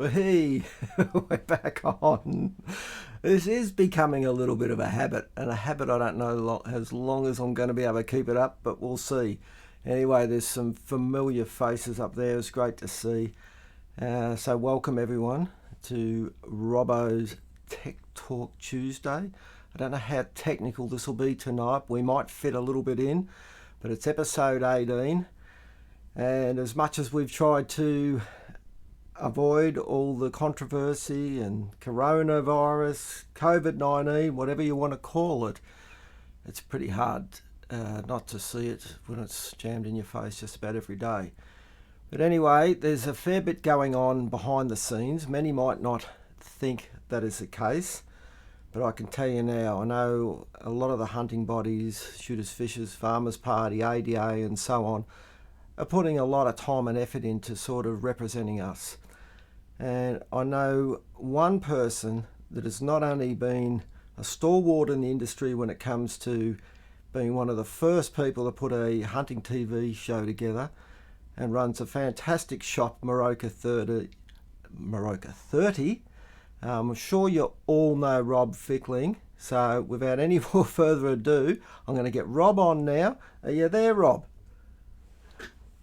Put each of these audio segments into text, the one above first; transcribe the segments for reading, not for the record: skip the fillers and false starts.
Hey, we're back on. This is becoming a little bit of a habit, and a habit I don't know as long as I'm going to be able to keep it up, but we'll see. Anyway, there's some familiar faces up there. It's great to see. So welcome everyone to Robbo's Tech Talk Tuesday. I don't know how technical this will be tonight. We might fit a little bit in, but it's episode 18. And as much as we've tried to avoid all the controversy and coronavirus, COVID-19, whatever you want to call it, it's pretty hard not to see it when it's jammed in your face just about every day. But anyway, there's a fair bit going on behind the scenes. Many might not think that is the case, but I can tell you now, I know a lot of the hunting bodies, shooters, fishers, farmers party, ADA and so on, are putting a lot of time and effort into sort of representing us. And I know one person that has not only been a stalwart in the industry when it comes to being one of the first people to put a hunting TV show together and runs a fantastic shop, Moroka 30. I'm sure you all know Rob Fickling. So without any more further ado, I'm going to get Rob on now. Are you there, Rob?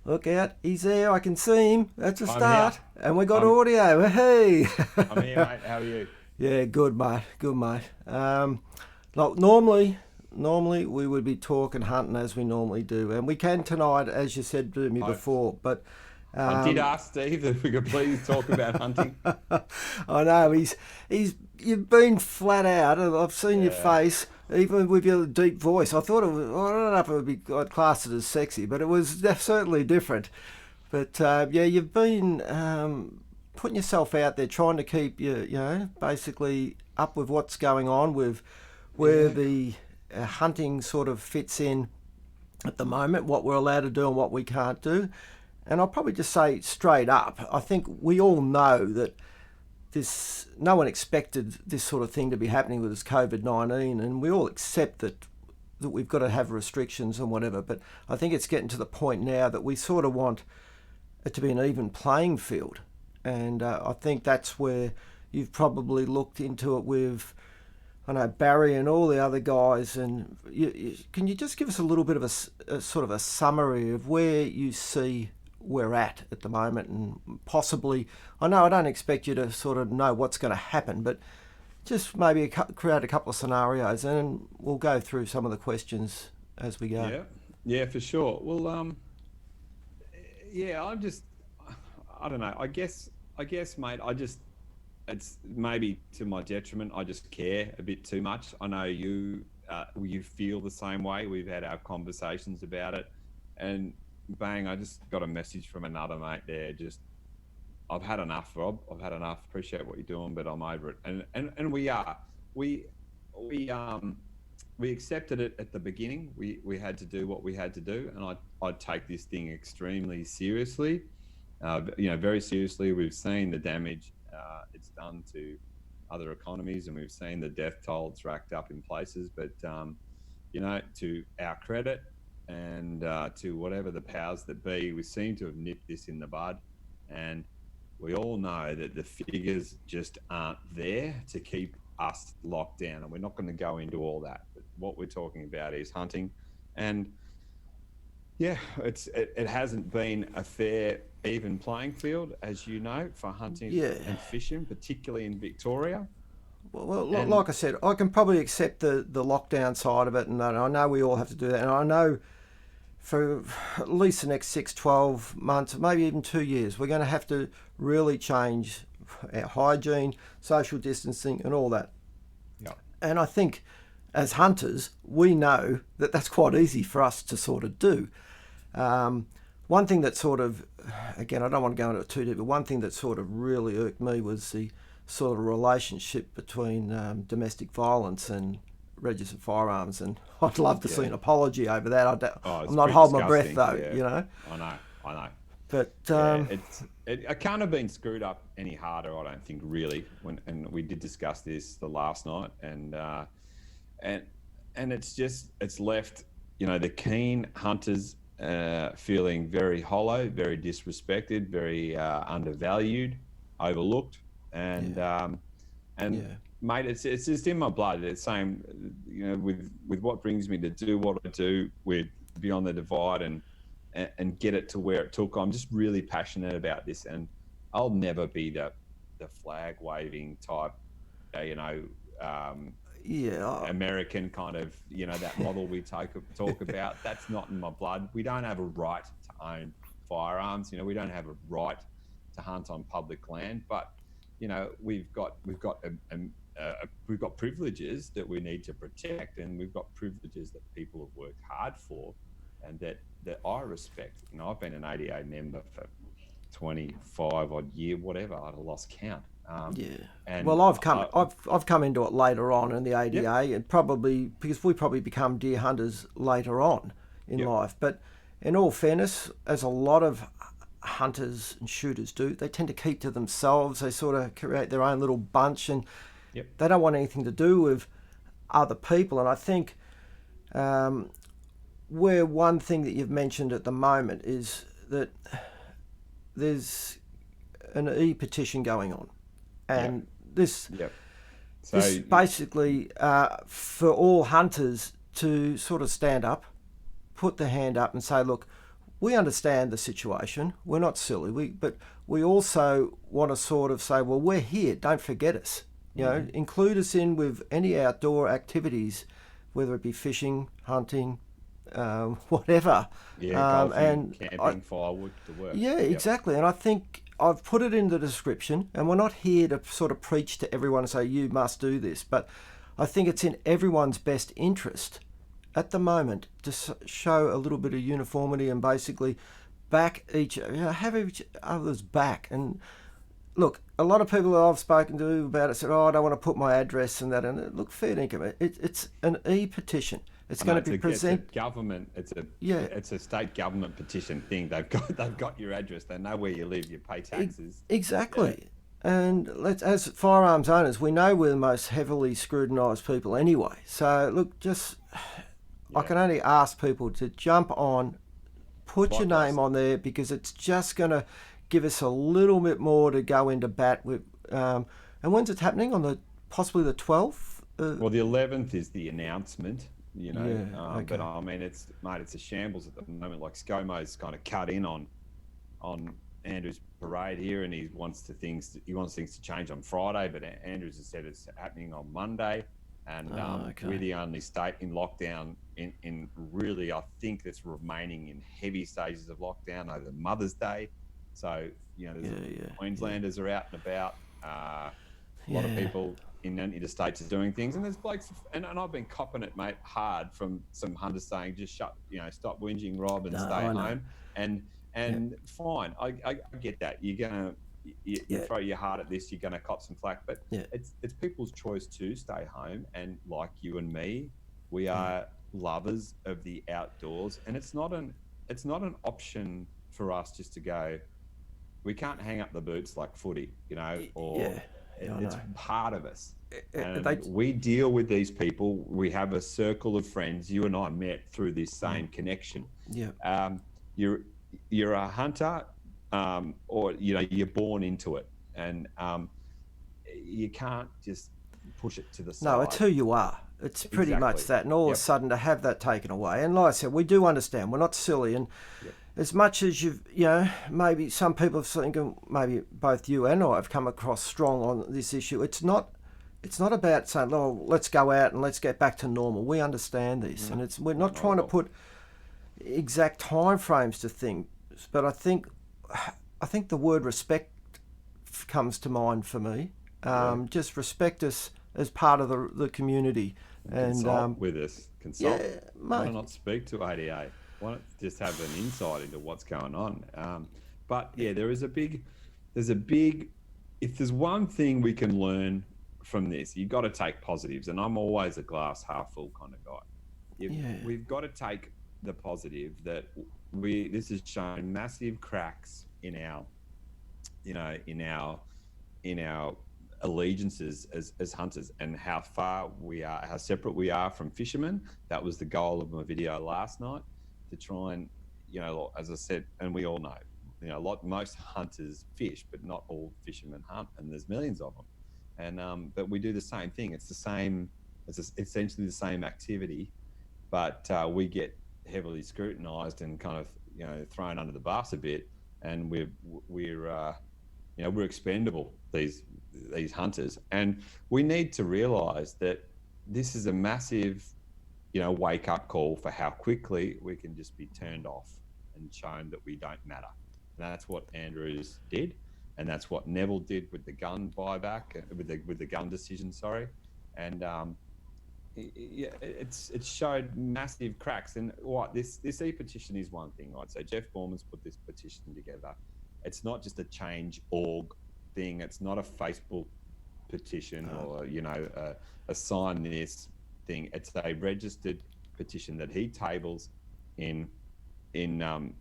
Look out, he's there, I can see him. That's a start. And we got audio. Hey! I'm here, mate. How are you? Yeah, good, mate. Good, mate. Like normally we would be talking hunting as we normally do. And we can tonight, as you said to me before. But I did ask Steve if we could please talk about hunting. I know, you've been flat out. I've seen your face. Even with your deep voice, I thought I don't know if it would be classed as sexy, but it was certainly different. But you've been putting yourself out there, trying to keep basically up with what's going on with where the hunting sort of fits in at the moment, what we're allowed to do and what we can't do. And I'll probably just say straight up, I think we all know that no one expected this sort of thing to be happening with this COVID-19, and we all accept that we've got to have restrictions and whatever, but I think it's getting to the point now that we sort of want it to be an even playing field. And I think that's where you've probably looked into it with, I know, Barry and all the other guys. And can you just give us a little bit of a sort of a summary of where you see we're at the moment, and possibly, I know I don't expect you to sort of know what's going to happen, but just maybe create a couple of scenarios and we'll go through some of the questions as we go. Yeah, for sure. Well, I don't know. I guess, mate, it's maybe to my detriment. I just care a bit too much. I know you feel the same way. We've had our conversations about it, and bang, I just got a message from another mate there. Just, I've had enough, Rob. I've had enough. Appreciate what you're doing, but I'm over it. And we are. We accepted it at the beginning. We had to do what we had to do, and I take this thing extremely seriously. Very seriously. We've seen the damage it's done to other economies, and we've seen the death toll it's racked up in places. But to our credit, and to whatever the powers that be, we seem to have nipped this in the bud, and we all know that the figures just aren't there to keep us locked down, and we're not going to go into all that. But what we're talking about is hunting, and it hasn't been a fair, even playing field, as you know, for hunting and fishing, particularly in Victoria. Well, like I said, I can probably accept the lockdown side of it, and I know we all have to do that, and I know for at least the next 6, 12 months, maybe even 2 years, we're going to have to really change our hygiene, social distancing and all that. Yeah. And I think as hunters, we know that that's quite easy for us to sort of do. One thing that sort of, again, I don't want to go into it too deep, but one thing that sort of really irked me was the sort of relationship between domestic violence and registered firearms, and I'd love to see an apology over that. I'm not holding my breath though, I know. But it can't have been screwed up any harder, I don't think, really. And we did discuss this the last night, and it's left, the keen hunters feeling very hollow, very disrespected, very undervalued. overlooked, and Yeah. mate, it's just in my blood. It's same, with what brings me to do what I do with Beyond the Divide, and get it to where it took. I'm just really passionate about this, and I'll never be the flag waving type, American kind of, that model we talk about. That's not in my blood. We don't have a right to own firearms. We don't have a right to hunt on public land, but we've got privileges that we need to protect, and we've got privileges that people have worked hard for, and that I respect. I've been an ADA member for 25 odd year, whatever. I'd have lost count. And well, I've come into it later on in the ADA, and probably because we probably become deer hunters later on in life. But in all fairness, as a lot of hunters and shooters do, they tend to keep to themselves. They sort of create their own little bunch, and they don't want anything to do with other people. And I think where one thing that you've mentioned at the moment is that there's an E-Petition going on. And this basically for all hunters to sort of stand up, put their hand up and say, look, we understand the situation. We're not silly. But we also want to sort of say, well, we're here. Don't forget us. Include us in with any outdoor activities, whether it be fishing, hunting, whatever. Golfing, camping, firewood, the work. Exactly. And I think I've put it in the description, and we're not here to sort of preach to everyone and say, you must do this. But I think it's in everyone's best interest at the moment to show a little bit of uniformity and basically back have each other's back. And look, a lot of people that I've spoken to about it said, I don't want to put my address and that. And look, fair dinkum, it's an E-Petition. It's going to be presented. It's a government. It's a state government petition thing. They've got your address. They know where you live. You pay taxes. Exactly. And as firearms owners, we know we're the most heavily scrutinised people anyway. So look, I can only ask people to jump on, put your name on there, because it's just going to give us a little bit more to go into bat with. And when's it happening? Possibly the 12th? Well, the 11th is the announcement. But I mean, it's a shambles at the moment. Like ScoMo's kind of cut in on Andrew's parade here, and he wants things to change on Friday. But Andrews has said it's happening on Monday, and we're the only state in lockdown. In really, I think that's remaining in heavy stages of lockdown over Mother's Day. So Queenslanders are out and about. A lot of people in interstates are doing things, and there's blokes, and I've been copping it, mate, hard from some hunters saying, just stop whinging, Rob, and stay home. And fine, I get that. You're gonna throw your heart at this, you're gonna cop some flack, but it's people's choice to stay home. And like you and me, we are lovers of the outdoors, and it's not an option for us just to go. We can't hang up the boots like footy, it's part of us. And we deal with these people. We have a circle of friends. You and I met through this same connection. You're a hunter, or you're born into it, and you can't just push it to the side. No, it's who you are. It's pretty much that. And all of a sudden to have that taken away. And like I said, we do understand. We're not silly. And as much as maybe some people have thinking, maybe both you and I have come across strong on this issue. It's not about saying, let's go out and let's get back to normal. We understand this, and we're not trying to put exact time frames to things. But I think the word respect comes to mind for me. Just respect us as part of the community. And consult with us. Consult. Why not speak to ADA? Why not just have an insight into what's going on? But there's a big. If there's one thing we can learn from this, you've got to take positives. And I'm always a glass half full kind of guy. We've got to take the positive that this has shown massive cracks in our allegiances as hunters, and how separate we are from fishermen. That was the goal of my video last night, to try and, as I said, and we all know, most hunters fish, but not all fishermen hunt, and there's millions of them. And but we do the same thing. It's the same. It's essentially the same activity, but we get heavily scrutinised and kind of thrown under the bus a bit, and we're expendable, these hunters, and we need to realise that this is a massive wake up call for how quickly we can just be turned off and shown that we don't matter. And that's what Andrews did, and that's what Neville did with the gun buyback, with the gun decision. Sorry, and it's showed massive cracks. And what this e-petition is one thing, right? So Jeff Borman's put this petition together. It's not just a change.org thing. It's not a Facebook petition or a sign this thing. It's a registered petition that he tables in Parliament,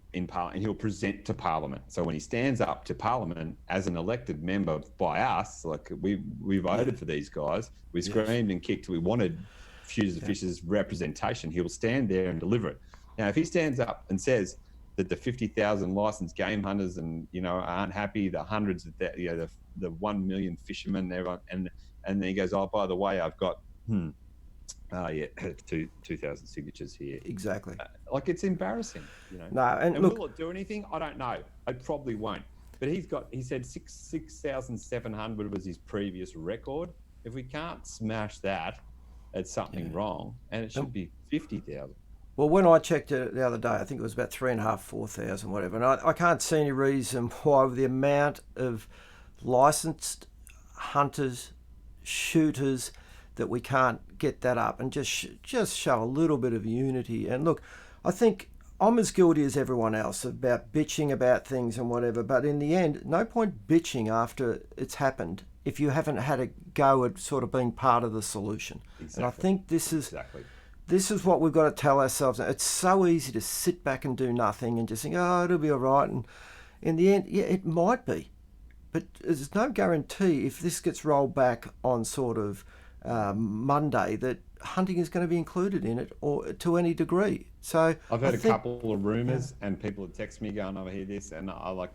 and he'll present to Parliament. So when he stands up to Parliament as an elected member by us, like we voted for these guys, we screamed and kicked, we wanted Shooters of Fishers representation. He'll stand there and deliver it. Now, if he stands up and says that the 50,000 licensed game hunters aren't happy, the hundreds of the 1 million fishermen there, and then he goes, oh, by the way, I've got 2,000 signatures here. Exactly. It's embarrassing, No, and look, will it do anything? I don't know. It probably won't. But he said 6,700 was his previous record. If we can't smash that, it's something wrong, and it should be 50,000. Well, when I checked it the other day, I think it was about 3,500, 4,000, whatever. And I can't see any reason why the amount of licensed hunters, shooters, that we can't get that up and just show a little bit of unity. And look, I think I'm as guilty as everyone else about bitching about things and whatever. But in the end, no point bitching after it's happened if you haven't had a go at sort of being part of the solution. Exactly. And I think this is what we've got to tell ourselves. It's so easy to sit back and do nothing and just think, oh, it'll be all right. And in the end, yeah, it might be. But there's no guarantee if this gets rolled back on sort of Monday that hunting is going to be included in it or to any degree. So I've heard a couple of rumours and people have texted me going, I hear this, and I like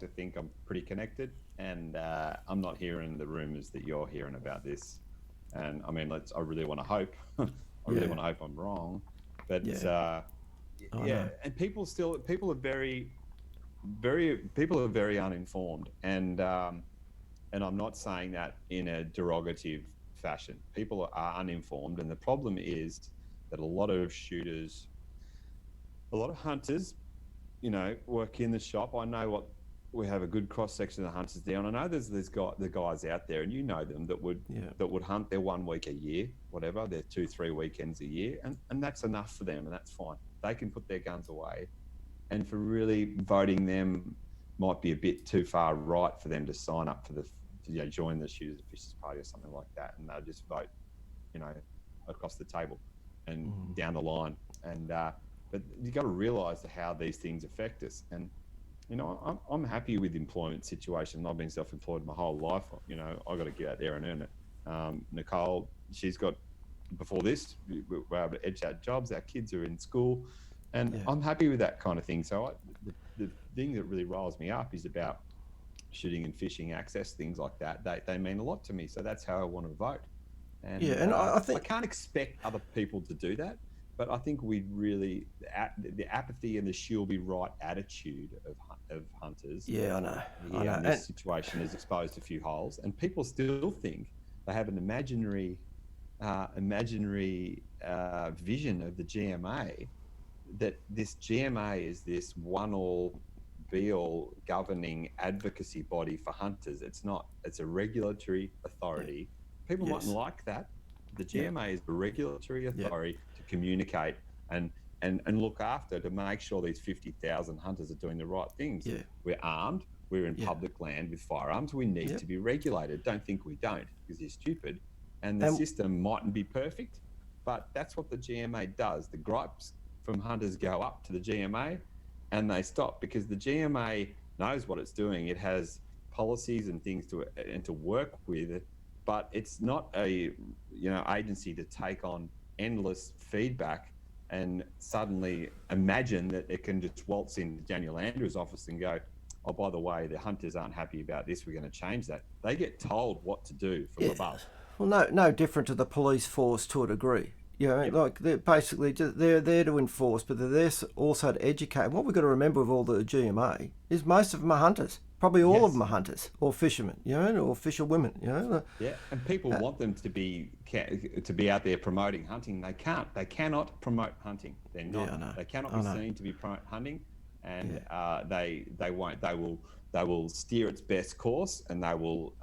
to think I'm pretty connected, and I'm not hearing the rumours that you're hearing about this. And I mean, I really want to hope. I really want to hope I'm wrong, but and people are very uninformed, and I'm not saying that in a derogative fashion. People are uninformed, and the problem is that a lot of hunters, work in the shop. I know we have a good cross section of the hunters there, and I know there's the guys out there, and them that would hunt their 1 week a year, whatever, their 2-3 weekends a year, and that's enough for them, and that's fine. They can put their guns away, and for really voting them might be a bit too far right for them to sign up for join the Shooters of Fishers Party or something like that, and they'll just vote, across the table and down the line. And but you got to realise how these things affect us. And I'm happy with the employment situation. I've been self-employed my whole life. I got to get out there and earn it. Nicole, she's got, before this, we're able to edge out jobs. Our kids are in school, and I'm happy with that kind of thing. So the thing that really riles me up is about shooting and fishing access, things like that. They mean a lot to me. So that's how I want to vote. And I think I can't expect other people to do that, but I think we really, the apathy and the she'll be right attitude of hunters. Yeah, I know. In this situation has exposed a few holes, and people still think they have an imaginary vision of the GMA, that this GMA is this one-all be-all governing advocacy body for hunters. It's not. It's a regulatory authority. People mightn't like that. The GMA is a regulatory authority to communicate and look after, to make sure these 50,000 hunters are doing the right things. Yeah. We're armed. We're in public land with firearms. We need to be regulated. Don't think we don't, because you're stupid. And the system mightn't be perfect, but that's what the GMA does. The gripes from hunters go up to the GMA, and they stop, because the GMA knows what it's doing. It has policies and things to work with, but it's not a agency to take on endless feedback and suddenly imagine that it can just waltz into Daniel Andrews' office and go, oh, by the way, the hunters aren't happy about this, we're going to change that. They get told what to do from above. Well, no different to the police force to a degree. You know, Yep. like they're basically they're there to enforce, but they're there also to educate. And what we've got to remember with all the GMA is most of them are hunters. Probably all of them are hunters or fishermen, you know, or fisherwomen, you know. Yeah, and people want them to be out there promoting hunting. They can't. They cannot promote hunting. They're not. Yeah, I know. They cannot be seen to be promote hunting, and they won't. They will steer its best course, and they will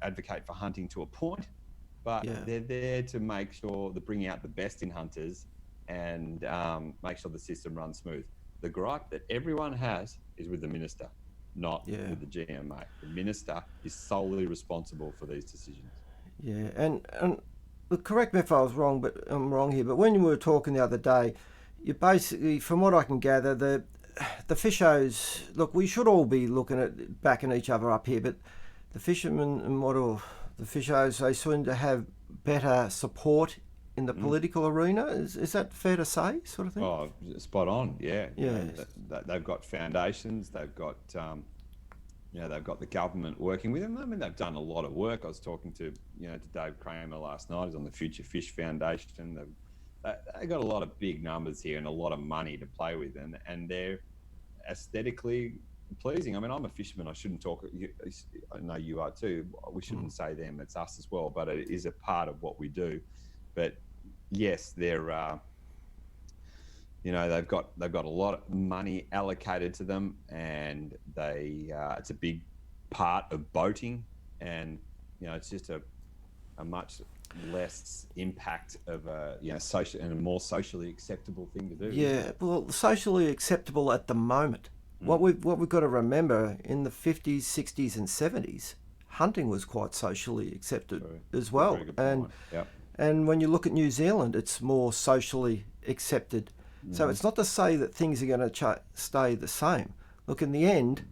advocate for hunting to a point, but they're there to make sure to bring out the best in hunters and make sure the system runs smooth. The gripe that everyone has is with the minister, not with the GMA. The minister is solely responsible for these decisions. Yeah, and look, correct me if I was wrong, but I'm wrong here. But when you were talking the other day, you basically, from what I can gather, the fishers. Look, we should all be looking at backing each other up here, but the fishermen and the fishers, they seem to have better support in the political arena. Is that fair to say, sort of thing? Oh, spot on. Yeah. Yeah. They've got foundations. They've got, they've got the government working with them. I mean, they've done a lot of work. I was talking to Dave Kramer last night. He's on the Future Fish Foundation. They've got a lot of big numbers here and a lot of money to play with, and they're aesthetically pleasing. I mean, I'm a fisherman. I shouldn't talk. I know you are too. We shouldn't say them. It's us as well. But it is a part of what we do. But yes, they're they've got a lot of money allocated to them, and it's a big part of boating, and it's just a much less impact of a social and a more socially acceptable thing to do. Yeah, well, socially acceptable at the moment. What we've got to remember, in the 50s, 60s, and 70s, hunting was quite socially accepted as well, and when you look at New Zealand, it's more socially accepted. So it's not to say that things are going to stay the same. Look, in the end,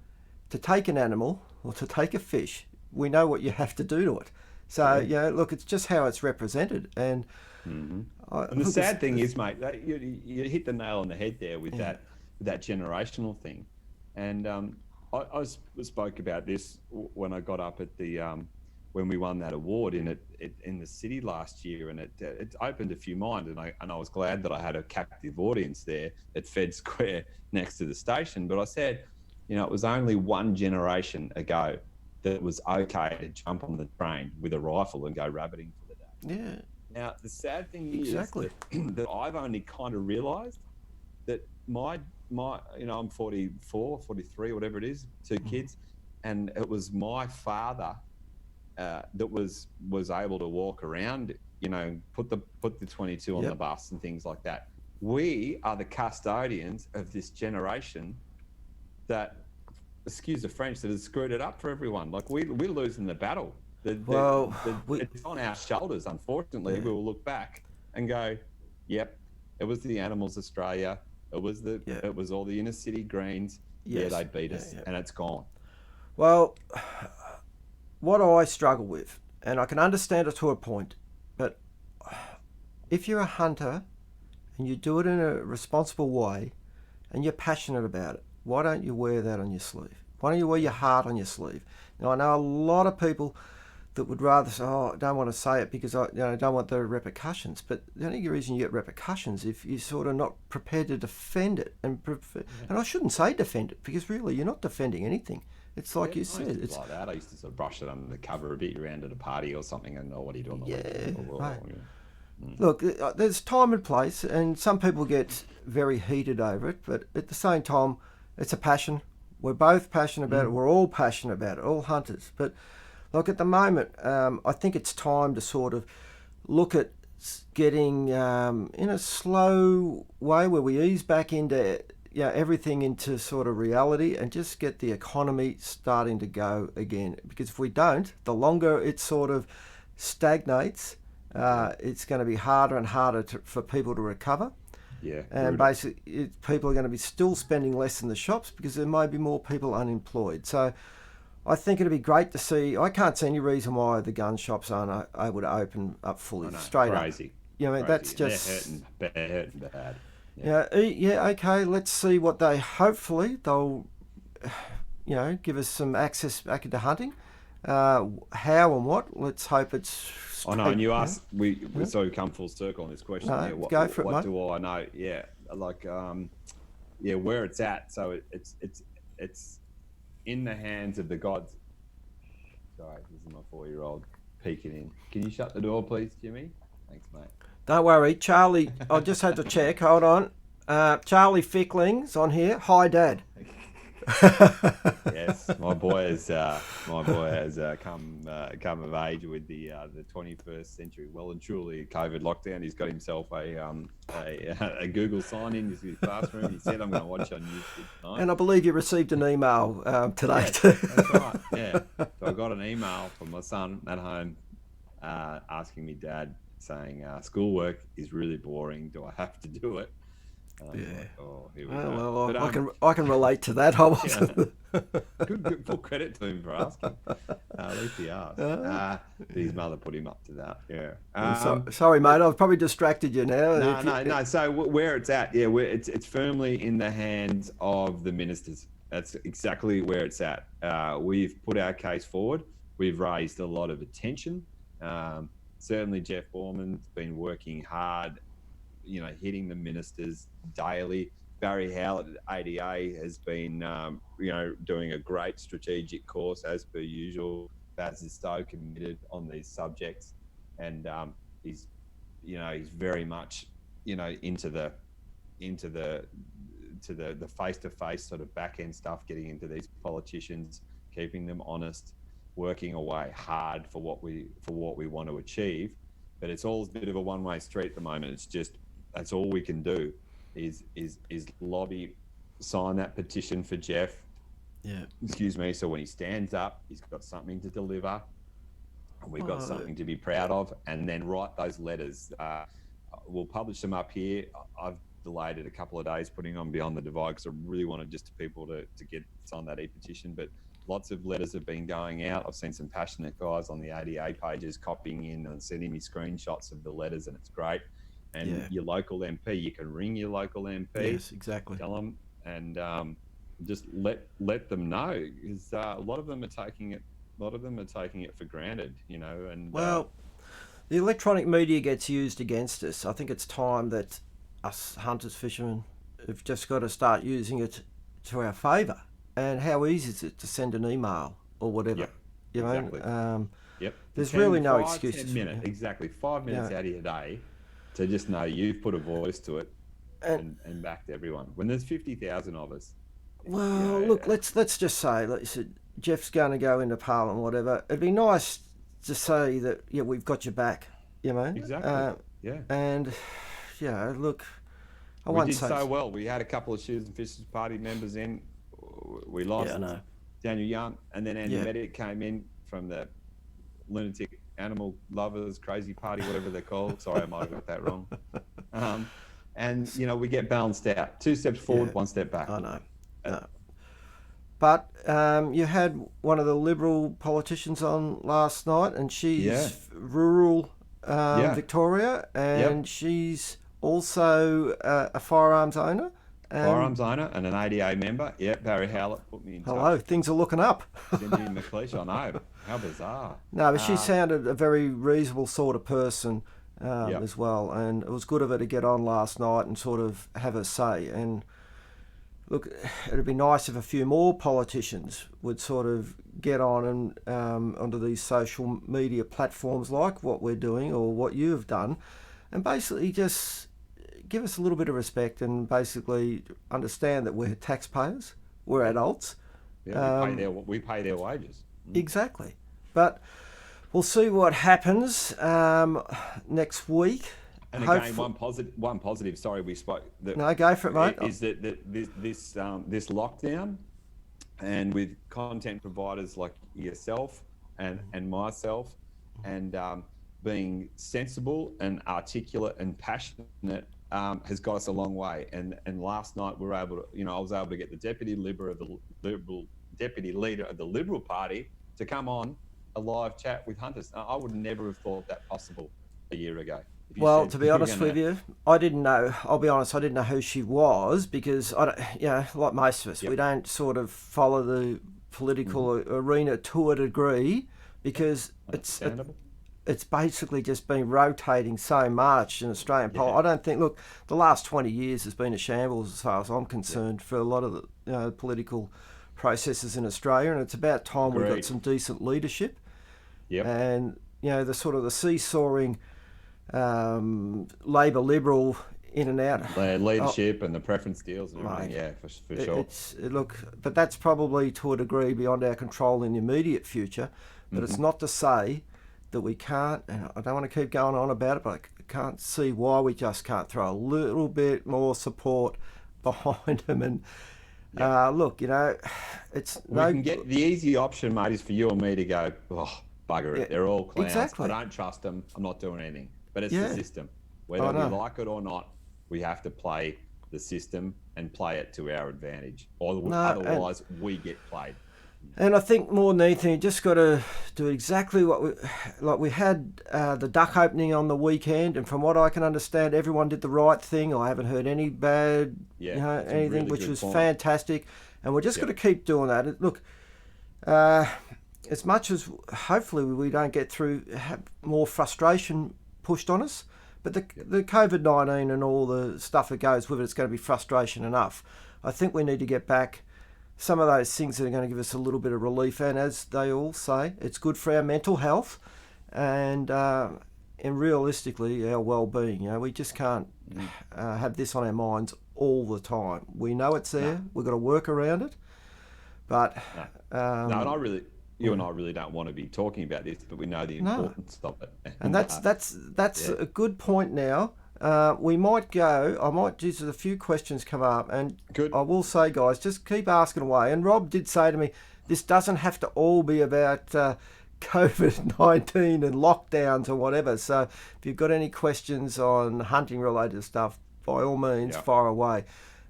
to take an animal or to take a fish, we know what you have to do to it. So, look, it's just how it's represented. And, and the sad thing is, mate, you hit the nail on the head there with that generational thing. And I spoke about this when I got up at the when we won that award in the city last year, and it opened a few minds, and I was glad that I had a captive audience there at Fed Square next to the station. But I said, it was only one generation ago that it was okay to jump on the train with a rifle and go rabbiting for the day. Yeah. Now the sad thing is that I've only kind of realised that my I'm 44, 43, whatever it is, 2 kids, and it was my father that was able to walk around, put the 22 on the bus and things like that. We are the custodians of this generation that, excuse the French, that has screwed it up for everyone. Like we're losing the battle. It's on our shoulders, unfortunately. We will look back and go, yep, it was the Animals Australia. It was all the inner city greens. Yes. They beat us, and it's gone. Well, what I struggle with, and I can understand it to a point, but if you're a hunter and you do it in a responsible way and you're passionate about it, why don't you wear that on your sleeve? Why don't you wear your heart on your sleeve? Now, I know a lot of people that would rather say, I don't want to say it because I don't want the repercussions. But the only reason you get repercussions if you're sort of not prepared to defend it. And I shouldn't say defend it, because really you're not defending anything. It's like you said. It's like that. I used to sort of brush it under the cover a bit around at a party or something, and what are you doing? Right. Look, there's time and place, and some people get very heated over it, but at the same time, it's a passion. We're both passionate about it. We're all passionate about it, all hunters. But look, at the moment, I think it's time to sort of look at getting in a slow way where we ease back into everything into sort of reality and just get the economy starting to go again. Because if we don't, the longer it sort of stagnates, it's going to be harder and harder for people to recover. Yeah, and basically, people are going to be still spending less in the shops because there may be more people unemployed. So I think it'd be great to see. I can't see any reason why the gun shops aren't able to open up fully, I know, straight up. crazy, You know, that's crazy. And just. they're hurting bad. Yeah. Yeah, yeah, okay. Let's see what they. Hopefully, they'll, give us some access back into hunting. How and what? Let's hope it's I know, straight. and you Yeah, asked, we sort of come full circle on this question no, there. go for it, What mate. do I know? Yeah, like yeah, where it's at. So it's in the hands of the gods. Sorry, this is my 4-year-old peeking in. Can you shut the door, please, Jimmy? Thanks, mate. Don't worry, Charlie. I just had to check. Hold on. Charlie Fickling's on here. Hi, Dad. Yes, my boy has come of age with the 21st century, well and truly COVID lockdown. He's got himself a Google sign in his classroom. He said, "I'm going to watch on YouTube tonight." And I believe you received an email today Yes, too. that's right. Yeah, so I got an email from my son at home asking me, "Dad, saying schoolwork is really boring. Do I have to do it?" Yeah. Like, oh, here we Oh, go. well, But I can relate to that. I yeah, wasn't. good full credit to him for asking. At least he asked. His mother put him up to that. Yeah. Sorry, mate. I've probably distracted you now. No. So where it's at, yeah, it's firmly in the hands of the ministers. That's exactly where it's at. We've put our case forward. We've raised a lot of attention. Certainly, Jeff Borman's been working hard, hitting the ministers daily. Barry Howlett at ADA has been, doing a great strategic course as per usual. Baz is so committed on these subjects, and he's very much, into the face-to-face sort of back end stuff, getting into these politicians, keeping them honest, working away hard for what we want to achieve. But it's all a bit of a one-way street at the moment. It's just that's all we can do is lobby, sign that petition for Jeff. Yeah. Excuse me. So when he stands up, he's got something to deliver, and we've got something to be proud of. And then write those letters. We'll publish them up here. I've delayed it a couple of days putting on Beyond the Divide because I really wanted just people to get on that e-petition. But lots of letters have been going out. I've seen some passionate guys on the ADA pages copying in and sending me screenshots of the letters, and it's great. And your local MP, you can ring your local MP. Yes, exactly. Tell them, and just let them know, because a lot of them are taking it. A lot of them are taking it for granted, And well, the electronic media gets used against us. I think it's time that us hunters, fishermen, have just got to start using it to our favour. And how easy is it to send an email or whatever? Yep, exactly. Yep. There's really no excuses. 10 minutes, exactly 5 minutes out of your day to just know you've put a voice to it and backed everyone. When there's 50,000 of us. Well, look, let's just say, Jeff's going to go into Parliament, whatever. It'd be nice to say that we've got your back. Exactly. And look, we did so well. We had a couple of Shooters and Fishers Party members in. We lost Daniel Young, and then Andy Medic came in from the Lunatic Animal Lovers Crazy Party, whatever they're called. Sorry, I might have got that wrong. And we get balanced out. 2 steps forward, 1 step back. I know. No. But you had one of the Liberal politicians on last night, and she's rural Victoria, and she's also a firearms owner. Firearms owner and an ADA member. Yeah, Barry Howlett put me in touch. Hello, things are looking up. Cindy McLeish, I know. How bizarre. No, but she sounded a very reasonable sort of person as well, and it was good of her to get on last night and sort of have a say. And look, it'd be nice if a few more politicians would sort of get on and onto these social media platforms like what we're doing or what you've done, and basically just give us a little bit of respect and basically understand that we're taxpayers, we're adults. Yeah, we pay their wages. Exactly. But we'll see what happens next week. And again, one positive. Sorry, we spoke. No, go for it, mate. Is that this lockdown, and with content providers like yourself and myself, and being sensible and articulate and passionate has got us a long way. And last night we were able to, I was able to get the deputy Liberal of the Liberal deputy leader of the Liberal Party to come on a live chat with Hunters. I would never have thought that possible a year ago. Well, to be honest with you, I didn't know. I'll be honest, I didn't know who she was because I don't, like most of us, we don't sort of follow the political arena to a degree because it's basically just been rotating so much in Australian politics. I don't think. Look, the last 20 years has been a shambles as far as I'm concerned for a lot of the political processes in Australia, and it's about time we got some decent leadership. And the sort of the seesawing Labor Liberal in and out leadership and the preference deals and everything. For sure. But that's probably to a degree beyond our control in the immediate future. But it's not to say that we can't, and I don't want to keep going on about it, but I can't see why we just can't throw a little bit more support behind them. And look, it's we can get the easy option, mate, is for you and me to go, bugger it, they're all clowns. Exactly. I don't trust them. I'm not doing anything. But it's the system. Whether we like it or not, we have to play the system and play it to our advantage. Otherwise, we get played. And I think more than anything, you just got to do exactly what we had the duck opening on the weekend, and from what I can understand, everyone did the right thing. I haven't heard any bad, anything, really, which was fantastic. And we're just got to keep doing that. Look, as much as hopefully we don't get through more frustration pushed on us, but the COVID-19 and all the stuff that goes with it, it's going to be frustration enough. I think we need to get back some of those things that are going to give us a little bit of relief, and as they all say, it's good for our mental health and realistically our well-being. We just can't have this on our minds all the time. We know it's there. We've got to work around it, but and I really, you and I really don't want to be talking about this, but we know the importance of it. And that's a good point now. We might go. I might just a few questions come up, and I will say, guys, just keep asking away. And Rob did say to me, this doesn't have to all be about COVID-19 and lockdowns or whatever. So if you've got any questions on hunting related stuff, by all means, fire away.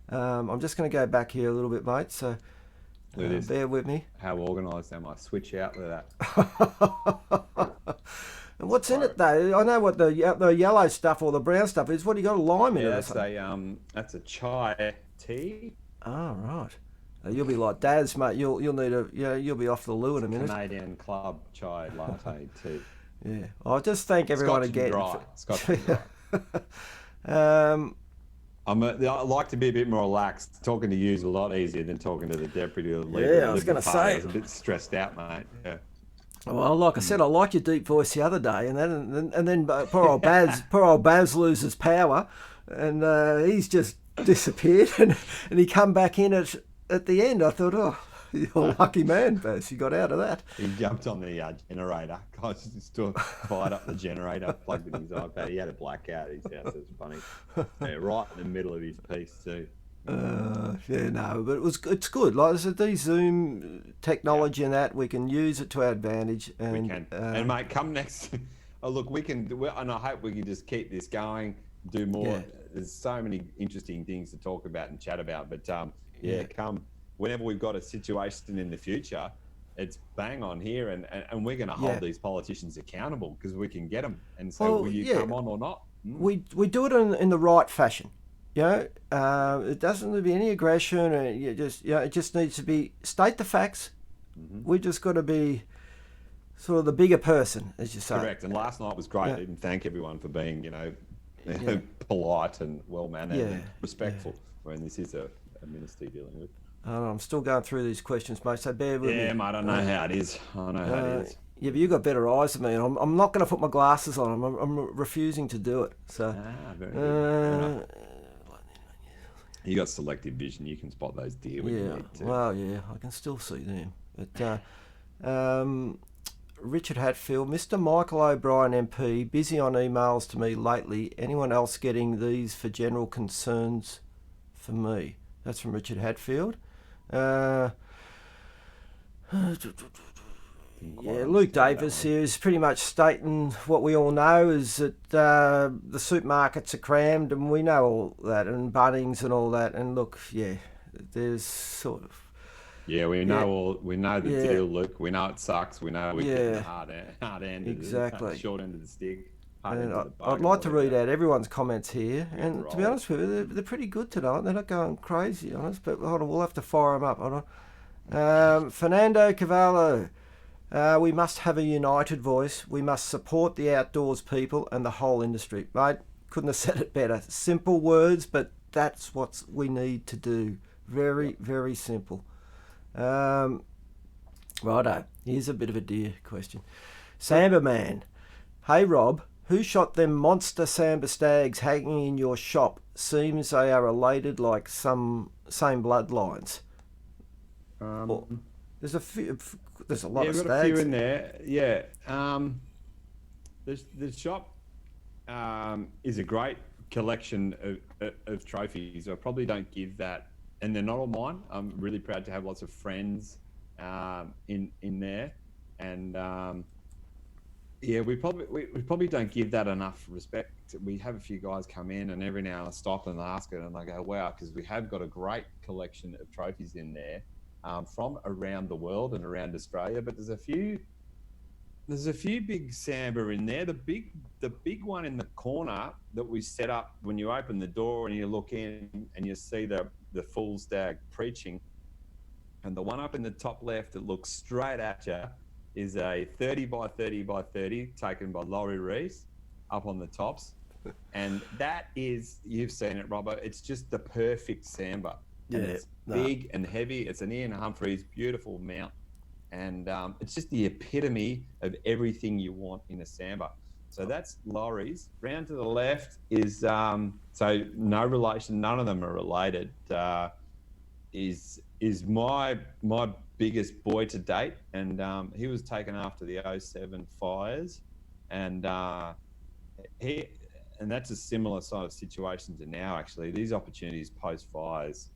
I'm just going to go back here a little bit, mate. So bear with me. How organised am I? Switch out with that. And what's in it though? I know what the yellow stuff or the brown stuff is. What do you got? A lime in it? That's a chai tea. Oh right. You'll be like Daz, mate. You'll need you'll be off the loo in a minute. Canadian Club chai latte tea. Yeah. I'll just thank everyone again. Scotch and dry. I like to be a bit more relaxed. Talking to you is a lot easier than talking to the deputy or the leader. Yeah, I was going to say. I was a bit stressed out, mate. Yeah. Well, like I said, I liked your deep voice the other day, and then poor old Baz loses power, and he's just disappeared, and he come back in at the end. I thought, oh, you're a lucky man, Baz. You got out of that. He jumped on the generator. Guys just fired up the generator, plugged in his iPad. He had a blackout at his house. It was funny. Yeah, right in the middle of his piece too. But it's good. Like I said, these Zoom technology and that, we can use it to our advantage. And, we can. And mate, come next. Look, we can. And I hope we can just keep this going. Do more. Yeah. There's so many interesting things to talk about and chat about. But come whenever we've got a situation in the future, it's bang on here, and we're going to hold these politicians accountable because we can get them and say, will you come on or not? We do it in the right fashion. It doesn't need to be any aggression. It just needs to be state the facts. Mm-hmm. We just got to be sort of the bigger person, as you say. Correct. And last night was great. And thank everyone for being, polite and well mannered and respectful when this is a ministry dealing with. I'm still going through these questions, mate. So bear with me. Yeah, mate. I know how it is. Yeah, but you've got better eyes than me, and I'm not going to put my glasses on. I'm refusing to do it. So. Very good. You got selective vision. You can spot those deer when you need to. Well, yeah, I can still see them. But Richard Hatfield, Mr. Michael O'Brien MP, busy on emails to me lately. Anyone else getting these for general concerns for me? That's from Richard Hatfield. Luke Davis here is pretty much stating what we all know is that the supermarkets are crammed, and we know all that, and Bunnings and all that. And look, there's sort of Yeah, we know we know the Yeah. deal, Luke. We know it sucks. We know we're getting the Yeah, hard end, exactly. short end of the stick, hard And end of the I'd bargain, like to read whatever. out everyone's comments here. We And to be roll. honest with you, they're pretty good tonight. They're not going crazy on us, but hold on, we'll have to fire them up. Hold on. Fernando Cavallo. We must have a united voice. We must support the outdoors people and the whole industry. Mate, couldn't have said it better. Simple words, but that's what we need to do. Very, Yep. very simple. Righto, here's a bit of a deer question. Samba Man. Hey Rob, who shot them monster Samba stags hanging in your shop? Seems they are related like some same bloodlines. Well, there's a few. There's a lot Yeah, of we've got a few stags. in there. Yeah. The shop is a great collection of trophies. I probably don't give that, and they're not all mine. I'm really proud to have lots of friends in there, and yeah, we probably don't give that enough respect. We have a few guys come in, and every now and I stop and ask it, and I go, "Wow," because we have got a great collection of trophies in there from around the world and around Australia. But there's a few big Samba in there. The big one in the corner that we set up when you open the door and you look in and you see the full stag preaching, and the one up in the top left that looks straight at you is a 30 by 30 by 30 taken by Laurie Rees up on the tops. And that is, you've seen it, Robbo, it's just the perfect Samba. And it's big and heavy. It's an Ian Humphreys beautiful mount. And it's just the epitome of everything you want in a Samba. So that's Laurie's. Round to the left is, so no relation, none of them are related, is my biggest boy to date, and he was taken after the '07 fires, and that's a similar sort of situation to now. Actually, these opportunities post fires,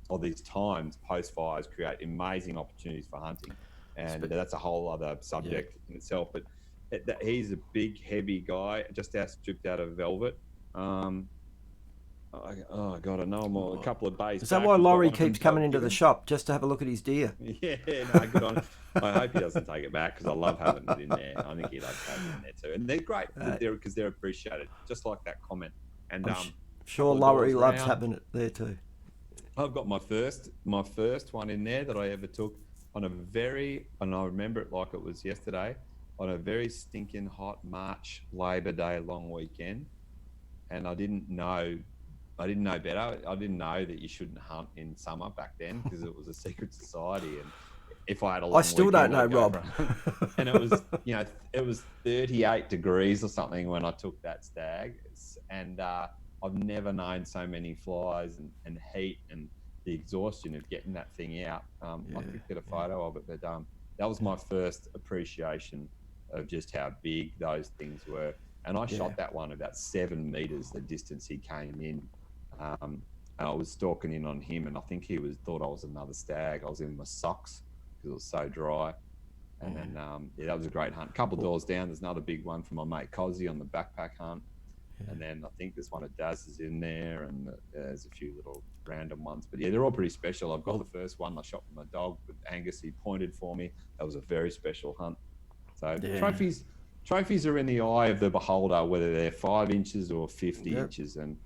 or these times post fires, create amazing opportunities for hunting, and that's a whole other subject in itself. But he's a big, heavy guy, just stripped out of velvet. Oh God, I know him all. A couple of days. Is that why Laurie keeps coming into the shop just to have a look at his deer? Yeah, no, good on him. I hope he doesn't take it back because I love having it in there. I think he loves having it in there too, and they're great because they're appreciated, just like that comment. And I'm sure Laurie loves having it there too. I've got my first one in there that I ever took on and I remember it like it was yesterday, on a very stinking hot March Labor Day long weekend, and I didn't know better. I didn't know that you shouldn't hunt in summer back then because it was a secret society. And if I had a long I still don't know, Rob. And it was 38 degrees or something when I took that stag. And I've never known so many flies and heat and the exhaustion of getting that thing out. I could get a photo of it, but that was my first appreciation of just how big those things were. And I shot that one about 7 meters, the distance he came in. I was stalking in on him, and I think he thought I was another stag. I was in my socks because it was so dry. And then, that was a great hunt. A couple of doors down, there's another big one from my mate Cozzy on the backpack hunt. Yeah. And then I think there's one of Daz's in there, and there's a few little random ones. But yeah, they're all pretty special. I've got the first one I shot with my dog, with Angus. He pointed for me. That was a very special hunt. So trophies are in the eye of the beholder, whether they're 5 inches or 50 inches. And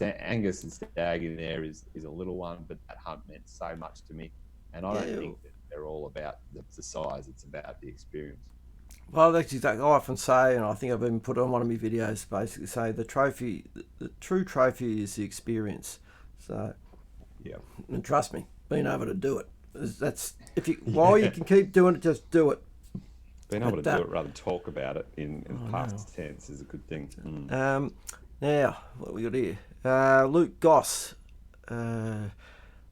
Angus and stag in there is a little one, but that hunt meant so much to me. And I don't think that they're all about the size. It's about the experience. Well, that's exactly. I often say, and I think I've even put it on one of my videos, basically say the true trophy is the experience. So, and trust me, being able to do it. That's while you can keep doing it, just do it. Being able to do it rather than talk about it in past tense is a good thing. Now, what we got here? Luke Goss. I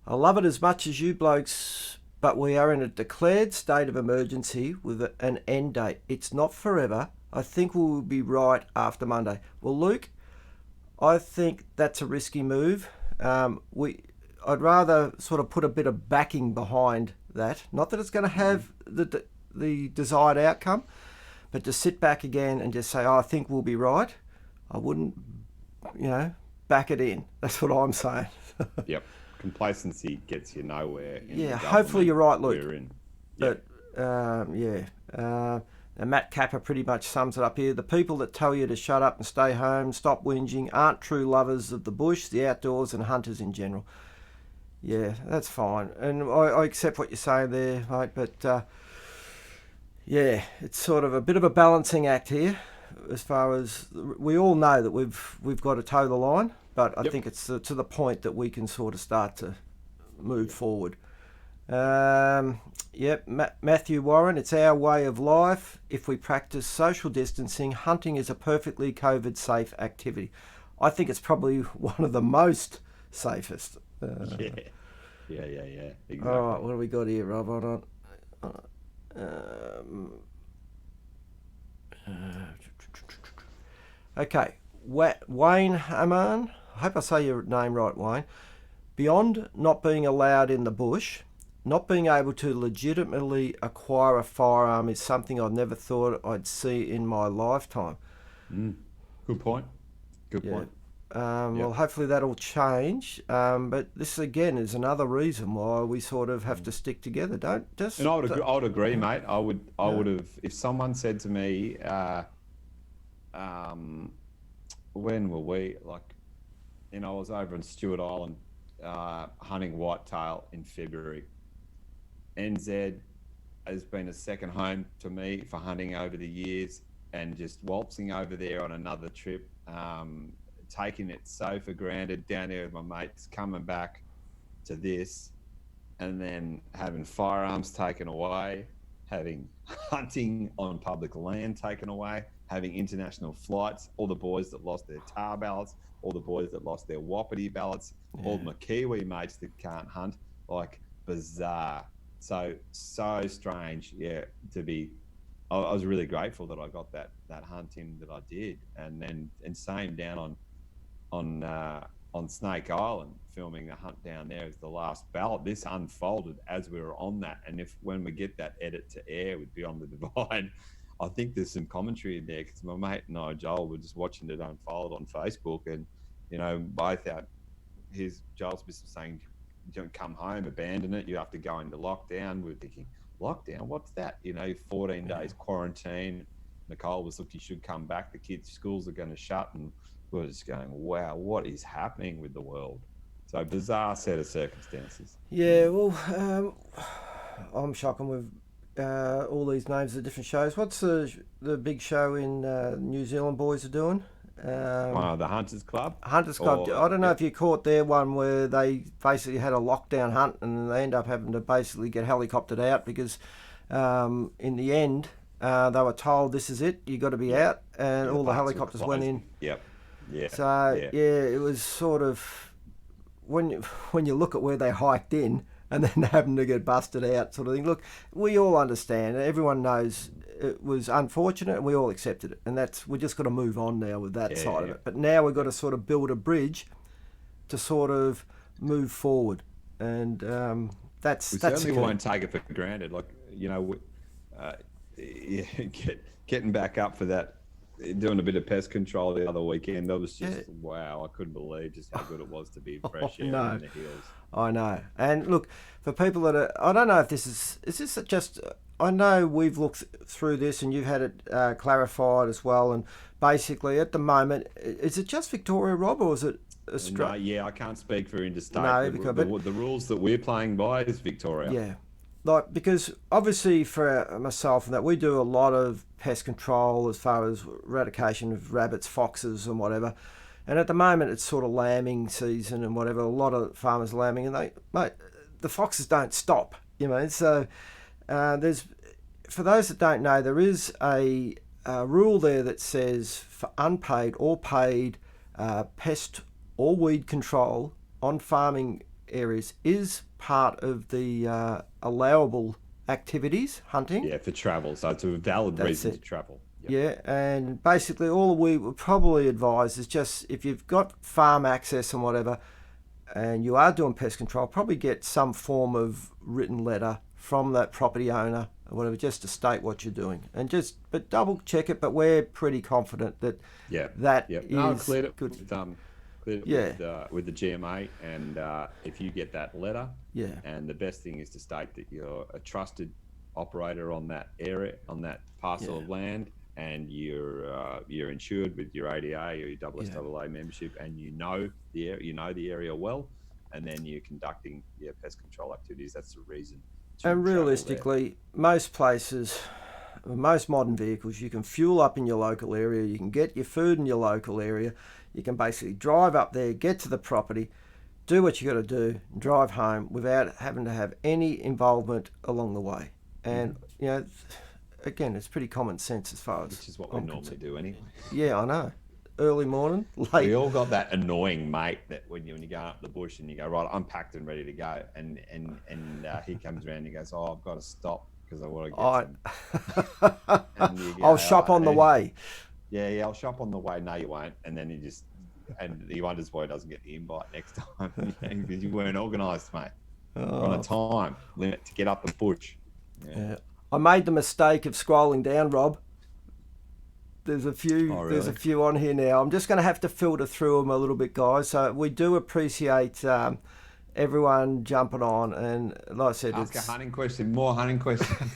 love it as much as you blokes, but we are in a declared state of emergency with an end date. It's not forever. I think we will be right after Monday. Well, Luke, I think that's a risky move. I'd rather sort of put a bit of backing behind that. Not that it's going to have the desired outcome, but to sit back again and just say, I think we'll be right. I wouldn't, back it in. That's what I'm saying. Yep. complacency gets you nowhere. In hopefully you're right, Luke. We're in. But and Matt Capper pretty much sums it up here. The people that tell you to shut up and stay home, stop whinging, aren't true lovers of the bush, the outdoors, and hunters in general. Yeah, that's fine. And I accept what you're saying there, mate. But it's sort of a bit of a balancing act here, as far as we all know that we've got to toe the line. But I think it's to the point that we can sort of start to move forward. Matthew Warren, it's our way of life. If we practice social distancing, hunting is a perfectly COVID safe activity. I think it's probably one of the most safest. Exactly. All right, what do we got here, Rob? Hold on. Okay, Wayne Haman, I hope I say your name right, Wayne. Beyond not being allowed in the bush, not being able to legitimately acquire a firearm is something I've never thought I'd see in my lifetime. Good point. Point. Well, hopefully that'll change. But this again is another reason why we sort of have to stick together. Don't just. And I would agree, mate. I would have, if someone said to me, when were we? I was over in Stewart Island hunting whitetail in February. NZ has been a second home to me for hunting over the years, and just waltzing over there on another trip. Taking it so for granted down there with my mates, coming back to this, and then having firearms taken away, having hunting on public land taken away, having international flights, all the boys that lost their tar ballots, all the boys that lost their Wapiti ballots, all my Kiwi mates that can't hunt, bizarre. So strange, to be. I was really grateful that I got that hunt in that I did, and same down on Snake Island, filming the hunt down there as the last ballot. This unfolded as we were on that, and when we get that edit to air with Beyond the Divide, I think there's some commentary in there, because my mate and I, Joel, were just watching it unfold on Facebook, and both Joel's been saying, "Don't come home, abandon it. You have to go into lockdown." We're thinking, lockdown? What's that? 14 days quarantine. Nicole was, "Look, you should come back. The kids' schools are going to shut," and we're just going, wow, what is happening with the world? So bizarre set of circumstances. Yeah, well, I'm shocking with all these names of different shows. What's the big show in New Zealand boys are doing? The Hunters Club? Hunters Club. I don't know if you caught their one where they basically had a lockdown hunt, and they end up having to basically get helicoptered out because in the end they were told, "This is it, you got to be out," and all the helicopters went in. Yep. Yeah. So it was sort of when you look at where they hiked in and then having to get busted out, sort of thing. Look, we all understand. Everyone knows it was unfortunate, and we all accepted it. And we just got to move on now with that side of it. But now we've got to sort of build a bridge to sort of move forward, and that's. We certainly won't take it for granted. Getting back up for that. Doing a bit of pest control the other weekend, that was just wow! I couldn't believe just how good it was to be fresh air in the hills. I know. And look, for people that I don't know if this is just. I know we've looked through this, and you've had it clarified as well. And basically, at the moment, is it just Victoria, Rob, or is it Australia? No, I can't speak for interstate. No, the rules that we're playing by is Victoria. Yeah. Because obviously for myself and that, we do a lot of pest control as far as eradication of rabbits, foxes and whatever. And at the moment it's sort of lambing season and whatever. A lot of farmers are lambing, and the foxes don't stop, So there's, for those that don't know, there is a rule there that says for unpaid or paid pest or weed control on farming areas is part of the allowable activities, hunting. Yeah, for travel. So it's a valid reason to travel. Yep. Yeah, and basically all we would probably advise is just if you've got farm access and whatever, and you are doing pest control, probably get some form of written letter from that property owner or whatever, just to state what you're doing, and but double check it. But we're pretty confident that that is I cleared it good. cleared Yeah. with the GMA, and if you get that letter, Yeah. and the best thing is to state that you're a trusted operator on that area, on that parcel of land, and you're insured with your ADA or your SSAA membership, and you know the area well, and then you're conducting your pest control activities. That's the reason. And realistically, most places, most modern vehicles, you can fuel up in your local area, you can get your food in your local area, you can basically drive up there, get to the property, do what you got to do, and drive home without having to have any involvement along the way. And, you know, again, it's pretty common sense as far as... Which is what we normally do anyway. Yeah, I know. Early morning, late. We all got that annoying mate that when you go up the bush and you go, right, I'm packed and ready to go, and he comes around and he goes, oh, I've got to stop because I want to get some. I'll shop on the way. Yeah, I'll shop on the way. No, you won't. And then he wonders why he doesn't get the invite next time because you weren't organised, mate. On a time limit to get up the bush. Yeah. I made the mistake of scrolling down, Rob. There's a few. Oh, really? There's a few on here now. I'm just going to have to filter through them a little bit, guys. So we do appreciate everyone jumping on, and like I said, ask a hunting question. More hunting questions.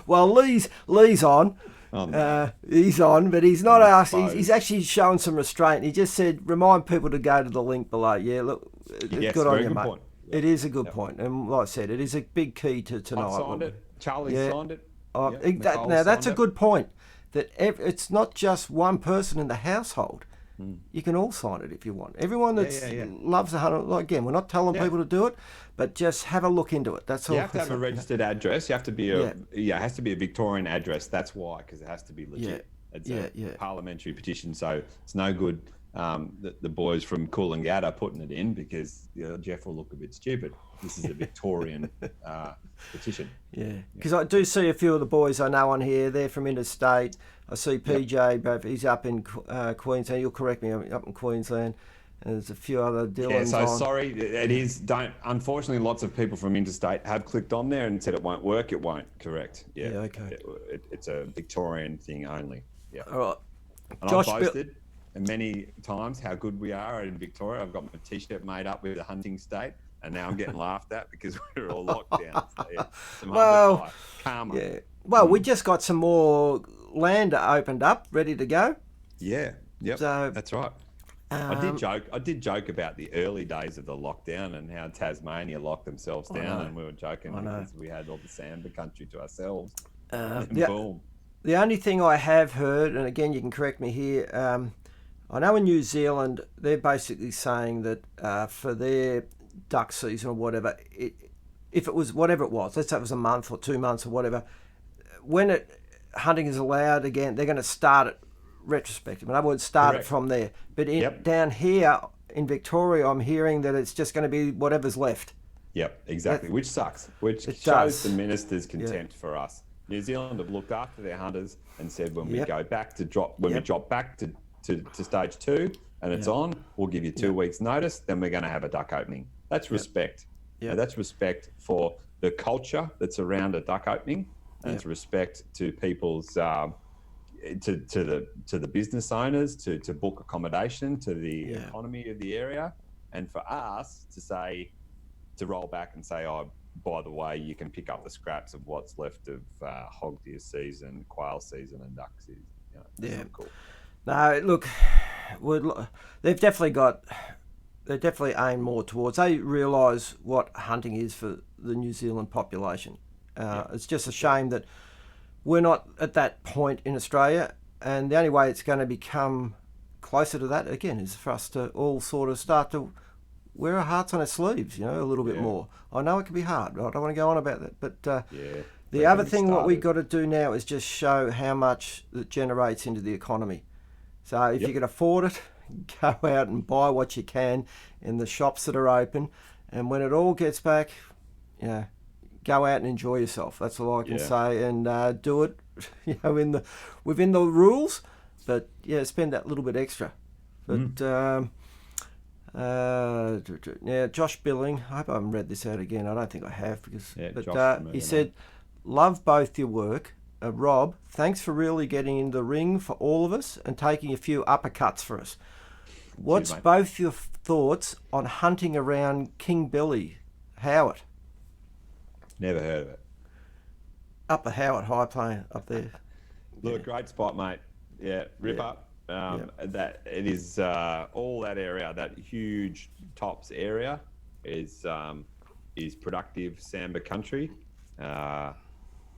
Well, Lee's on. Oh, no. He's on, but he's not asked. He's actually showing some restraint. He just said, remind people to go to the link below. Yeah, look, yes, good on you, good mate. point. It is a good point. And like I said, it is a big key to tonight. I signed it. Charlie signed it. Now, that's a good point. That it's not just one person in the household. You can all sign it if you want. Everyone that loves the hunt, like, again, we're not telling people to do it, but just have a look into it. That's all. You have to have a registered address. You have to be it has to be a Victorian address. That's why, because it has to be legit. It's a parliamentary petition, so it's no good the boys from Coolangatta putting it in because Jeff will look a bit stupid. This is a Victorian petition. Yeah, because I do see a few of the boys I know on here. They're from interstate. I see PJ, but he's up in Queensland. You'll correct me, I'm up in Queensland. And there's a few other Dylans. Yeah, so sorry, it is. Unfortunately, lots of people from interstate have clicked on there and said it won't work. It won't. Correct. Yeah. Okay. It's a Victorian thing only. Yeah. All right. And I've boasted many times how good we are in Victoria. I've got my T-shirt made up with the hunting state, and now I'm getting laughed at because we're all locked down. So, karma. Yeah. Well, we just got some more land opened up, ready to go. Yeah. Yep. So, that's right. I did joke about the early days of the lockdown and how Tasmania locked themselves down, and we were joking because we had all the Samba country to ourselves. Boom. The only thing I have heard, and again you can correct me here, I know in New Zealand they're basically saying that for their duck season or whatever, if it was whatever it was, let's say it was a month or 2 months or whatever, when hunting is allowed again, they're going to start it retrospective. In other words, start it from there. But down here in Victoria, I'm hearing that it's just going to be whatever's left. Yep, exactly. Which sucks. Which shows the minister's contempt for us. New Zealand have looked after their hunters and said when we go back to drop back to stage 2 and it's on, we'll give you 2 weeks notice. Then we're going to have a duck opening. That's respect. Yeah, that's respect for the culture that's around a duck opening, and it's respect to people's. To the business owners to book accommodation, to the economy of the area, and for us to roll back and say, oh, by the way, you can pick up the scraps of what's left of hog deer season, quail season, and duck season. That's not cool. No, look, they've definitely aimed more towards. They realise what hunting is for the New Zealand population. It's just a shame that we're not at that point in Australia, and the only way it's going to become closer to that, again, is for us to all sort of start to wear our hearts on our sleeves, a little bit more. I know it can be hard. I don't want to go on about that. But the other thing what we've got to do now is just show how much it generates into the economy. So if you can afford it, go out and buy what you can in the shops that are open. And when it all gets back, go out and enjoy yourself. That's all I can say, and do it, within the rules. But spend that little bit extra. But Josh Billing. I hope I haven't read this out again. I don't think I have he said, "Love both your work, Rob. Thanks for really getting in the ring for all of us and taking a few uppercuts for us." What's mate. both your thoughts on hunting around King Billy, Howard, Never heard of it. up the Howard High Plain up there? Look, great spot, mate. Yeah, rip Yeah. up. Yeah. That it is all that area, that huge tops area, is productive Samba country. I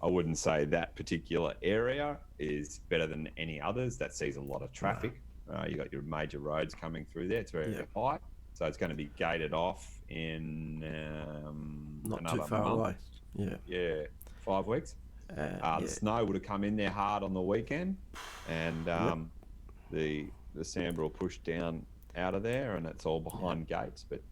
wouldn't say that particular area is better than any others. That sees a lot of traffic. You got your major roads coming through there. It's very high, so it's going to be gated off in Not another too far month. away. Yeah. Yeah, 5 weeks. The snow would have come in there hard on the weekend, and the Samba will push down out of there, and it's all behind gates. But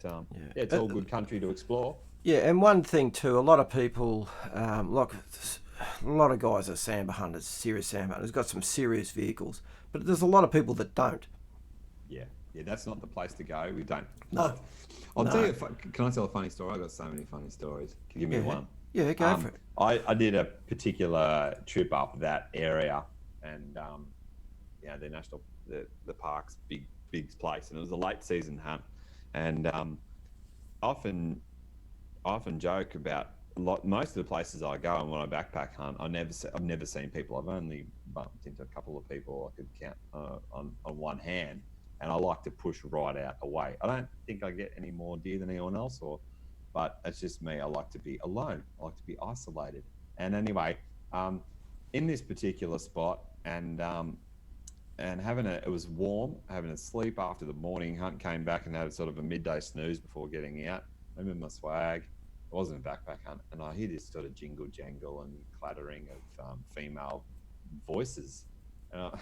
it's all good country to explore. Yeah, and one thing too, a lot of people, like a lot of guys are Samba hunters, serious Samba hunters, got some serious vehicles, but there's a lot of people that don't. Yeah, that's not the place to go. We don't. No. I'll tell you. Can I tell a funny story? I've got so many funny stories. Can you give me one? Yeah, go for it. I did a particular trip up that area, and the national, the park's big place, and it was a late season hunt, and often joke about most of the places I go and when I backpack hunt, I've never seen people. I've only bumped into a couple of people I could count on one hand, and I like to push right out away. I don't think I get any more deer than anyone else, but it's just me. I like to be alone. I like to be isolated. And anyway, in this particular spot, and it was warm, having a sleep after the morning hunt, came back and had sort of a midday snooze before getting out. I'm in my swag. It wasn't a backpack hunt, and I hear this sort of jingle jangle and clattering of female voices, and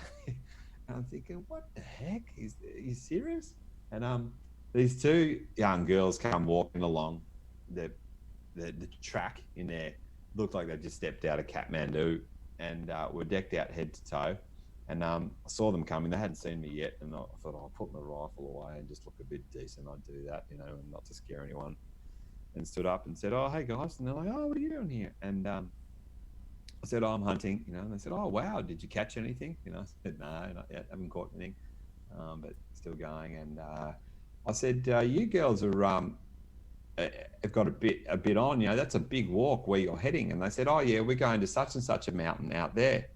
I'm thinking, what the heck? Are you serious? And these two young girls come walking along the track in there, looked like they just stepped out of Kathmandu, and were decked out head to toe. And I saw them coming. They hadn't seen me yet, and I thought, I'll put my rifle away and just look a bit decent. I'd do that, and not to scare anyone. And stood up and said, "Oh, hey guys," and they're like, "Oh, what are you doing here?" And I said, "Oh, I'm hunting," and they said, "Oh, wow, did you catch anything?" I said, "No, not yet, haven't caught anything, but still going." And I said, "You girls are have got a bit on. That's a big walk where you're heading." And they said, "Oh, yeah, we're going to such and such a mountain out there,"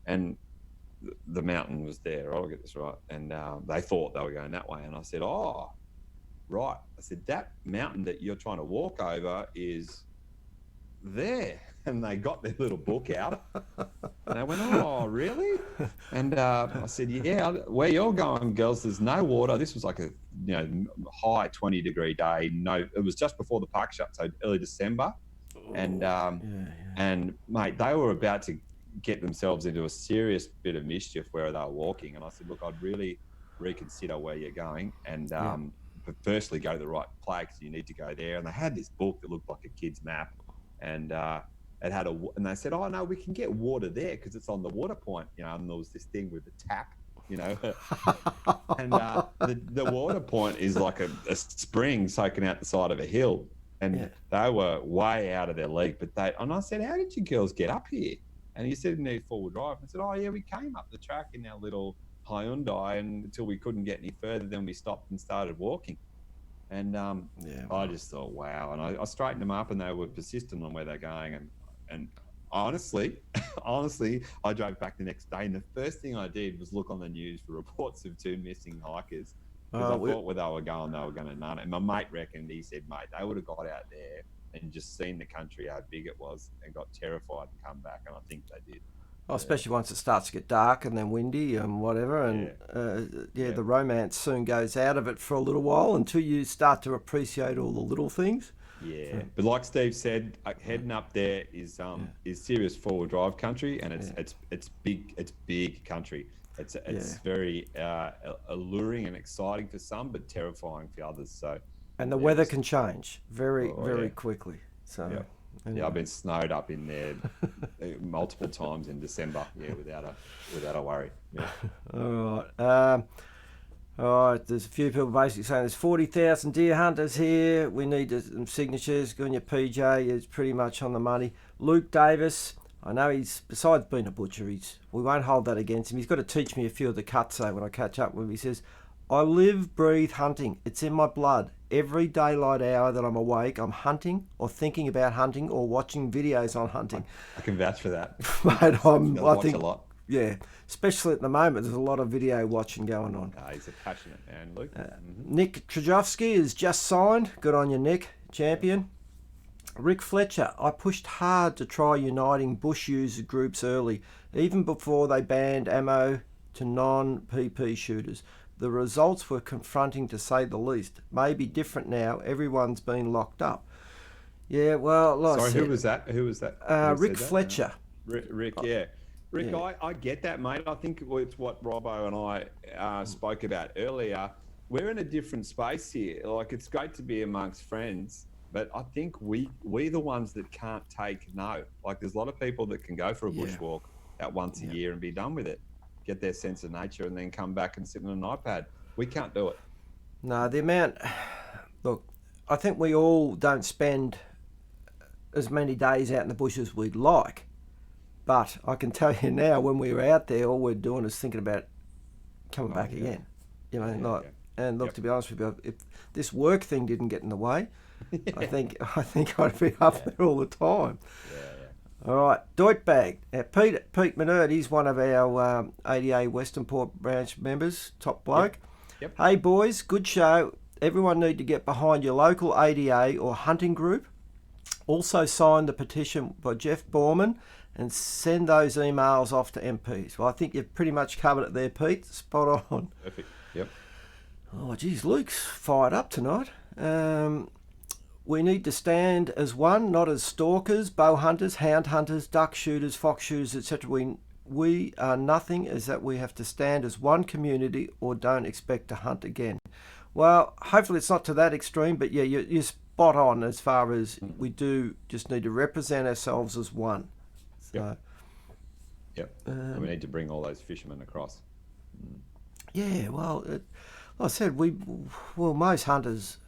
and the mountain was there. I'll get this right. And they thought they were going that way. And I said, "Oh, right." I said, "That mountain that you're trying to walk over is there." And they got their little book out, and they went, "Oh, really?" And I said, "Yeah, where you're going, girls, there's no water." This was like a high 20-degree day. No, it was just before the park shut, so early December. And and mate, they were about to get themselves into a serious bit of mischief where they were walking. And I said, "Look, I'd really reconsider where you're going, and but firstly go to the right place. You need to go there." And they had this book that looked like a kid's map, and it had and they said, "Oh no, we can get water there because it's on the water point," and there was this thing with the tap, and the water point is like a spring soaking out the side of a hill, and they were way out of their league. And I said, "How did you girls get up here?" And he said, "In their four-wheel drive." And I said, "Oh yeah, we came up the track in our little Hyundai, and until we couldn't get any further, then we stopped and started walking." And I just thought, wow. And I straightened them up, and they were persistent on where they're going. And honestly, I drove back the next day, and the first thing I did was look on the news for reports of 2 missing hikers. Because I thought where they were going to none it. And my mate reckoned, he said, "Mate, they would have got out there and just seen the country, how big it was, and got terrified and come back." And I think they did. Oh, especially once it starts to get dark and then windy and whatever. And the romance soon goes out of it for a little while until you start to appreciate all the little things. Yeah, but like Steve said, heading up there is serious four-wheel drive country, and it's big country. It's very alluring and exciting for some, but terrifying for others. So, and the weather can change very quickly. So I've been snowed up in there multiple times in December. Yeah, without a worry. Yeah. All right, there's a few people basically saying there's 40,000 deer hunters here. We need some signatures. Go on your PJ, is pretty much on the money. Luke Davis, I know he's, besides being a butcher, we won't hold that against him. He's got to teach me a few of the cuts though when I catch up with him. He says, I live, breathe hunting. It's in my blood. Every daylight hour that I'm awake, I'm hunting or thinking about hunting or watching videos on hunting. I can vouch for that. Mate, He does I watch think, a lot. yeah, especially at the moment, there's a lot of video watching going on. He's a passionate man, Luke. Nick Trajovski is just signed. Good on you, Nick. Champion. Rick Fletcher, I pushed hard to try uniting bush user groups early, even before they banned ammo to non-PP shooters. The results were confronting to say the least. Maybe different now. Everyone's been locked up. Yeah, well, like Sorry, I said, who was that? Who was that? Rick Fletcher. Rick, yeah. Rick, yeah. I get that, mate. I think it's what Robbo and I spoke about earlier. We're in a different space here. Like, it's great to be amongst friends, but I think we're the ones that can't take no. Like, there's a lot of people that can go for a bushwalk that once a year and be done with it, get their sense of nature, and then come back and sit on an iPad. We can't do it. No, the amount... Look, I think we all don't spend as many days out in the bush as we'd like. But I can tell you now, when we were out there, all we're doing is thinking about coming back again. You know, and look, to be honest with you, if this work thing didn't get in the way, I think I'd be up there all the time. All right, Deutbag. Pete Minard, he's one of our ADA Western Port branch members, top bloke. Yep. Hey boys, good show. Everyone need to get behind your local ADA or hunting group. Also sign the petition by Jeff Borman and send those emails off to MPs. Well, I think you've pretty much covered it there, Pete. Spot on. Perfect. Yep. Oh, geez, Luke's fired up tonight. We need to stand as one, not as stalkers, bow hunters, hound hunters, duck shooters, fox shooters, etc. We are nothing, is that we have to stand as one community or don't expect to hunt again. Well, hopefully it's not to that extreme, but yeah, you're spot on as far as we do just need to represent ourselves as one. So, yep. And we need to bring all those fishermen across. Yeah, well, like I said, most hunters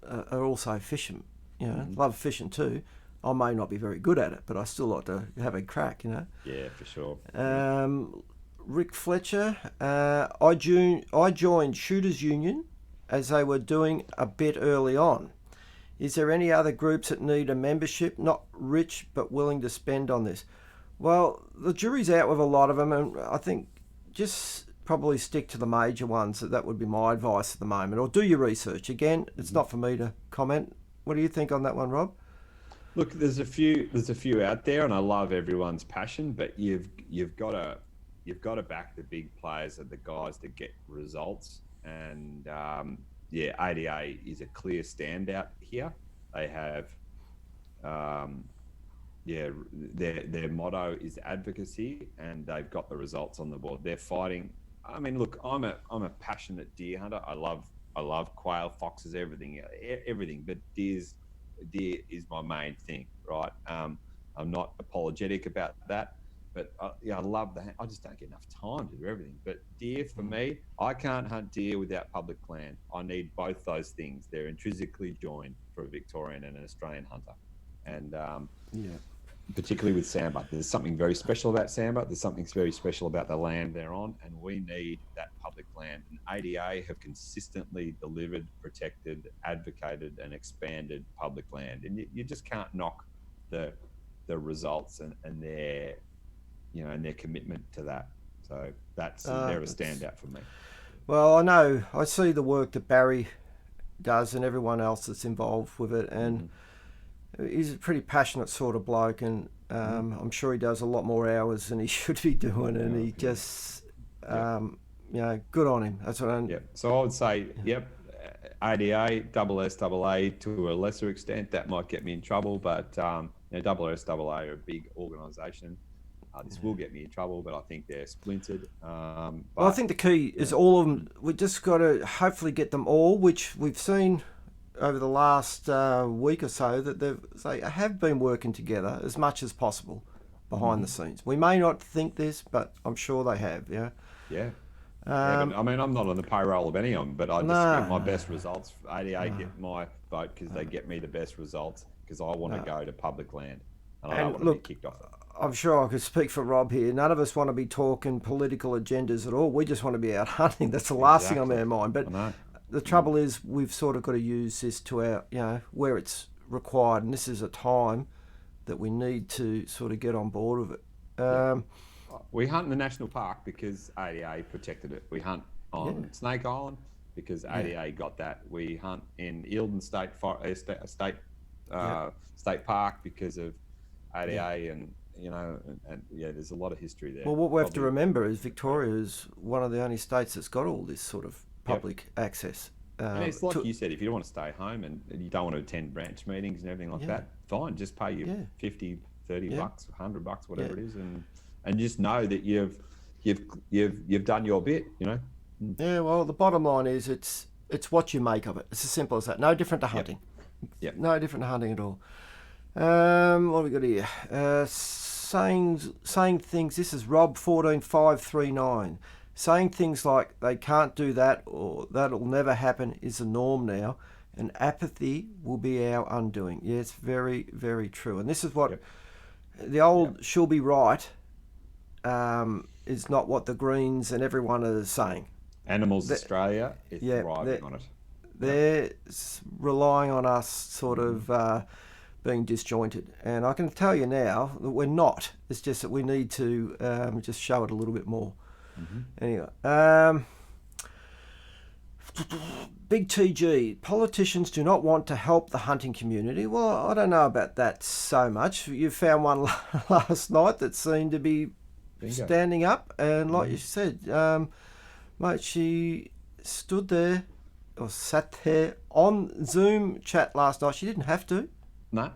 are also fishing. You know, love fishing too. I may not be very good at it, but I still like to have a crack. You know. Yeah, for sure. Rick Fletcher, I joined Shooters Union as they were doing a bit early on. Is there any other groups that need a membership, not rich but willing to spend on this? Well, the jury's out with a lot of them, and I think just probably stick to the major ones. That would be my advice at the moment. Or do your research. Again, it's not for me to comment. What do you think on that one, Rob? Look, there's a few out there, and I love everyone's passion, but you've got to back the big players and the guys that get results. And ADA is a clear standout here. They have, their motto is advocacy, and they've got the results on the board. They're fighting. I mean, look, I'm a passionate deer hunter. I love quail, foxes, everything. But deer is my main thing, right? I'm not apologetic about that, but I love I just don't get enough time to do everything. But deer, for me, I can't hunt deer without public land. I need both those things. They're intrinsically joined for a Victorian and an Australian hunter. And particularly with Samba, there's something very special about Samba. There's something very special about the land they're on, and we need that public land. And ADA have consistently delivered, protected, advocated, and expanded public land. And you just can't knock the results and their and their commitment to that. So they're a standout for me. Well, I know I see the work that Barry does and everyone else that's involved with it, and he's a pretty passionate sort of bloke, and I'm sure he does a lot more hours than he should be doing, and he just good on him. That's what I'm. So I would say, ADA, SSAA to a lesser extent, that might get me in trouble, but SSAA are a big organisation. This will get me in trouble, but I think they're splintered. Well, I think the key is all of them. We just got to hopefully get them all, which we've seen over the last week or so, that they have been working together as much as possible behind the scenes. We may not think this, but I'm sure they have. Yeah. But, I mean, I'm not on the payroll of any of them, but I just get my best results. ADA get my vote because they get me the best results, because I want to go to public land and I don't want to be kicked off it. I'm sure I could speak for Rob here. None of us want to be talking political agendas at all. We just want to be out hunting. That's the last thing on our mind. But the trouble is, we've sort of got to use this to our, where it's required, and this is a time that we need to sort of get on board with it. We hunt in the national park because ADA protected it. We hunt on Snake Island because ADA got that. We hunt in Eildon State Park because of ADA, and there's a lot of history there. Well, what we have to remember is Victoria is one of the only states that's got all this sort of public access. And it's like you said, if you don't want to stay home and you don't want to attend branch meetings and everything like that, fine, just pay your 50, 30 bucks, $100, whatever it is, and just know that you've done your bit, Yeah, well, the bottom line is it's what you make of it. It's as simple as that. No different to hunting. Yep. No different to hunting at all. What have we got here? Saying things. This is Rob 14539. Saying things like they can't do that or that'll never happen is the norm now, and apathy will be our undoing. Yeah, it's very, very true. And this is what the old "she'll be right" is not what the Greens and everyone are saying. Animals Australia is thriving on it. They're relying on us sort of being disjointed. And I can tell you now that we're not. It's just that we need to just show it a little bit more. Anyway, Big TG, politicians do not want to help the hunting community. Well, I don't know about that so much. You found one last night that seemed to be standing up, and like you said, mate, she stood there or sat there on Zoom chat last night. She didn't have to. No.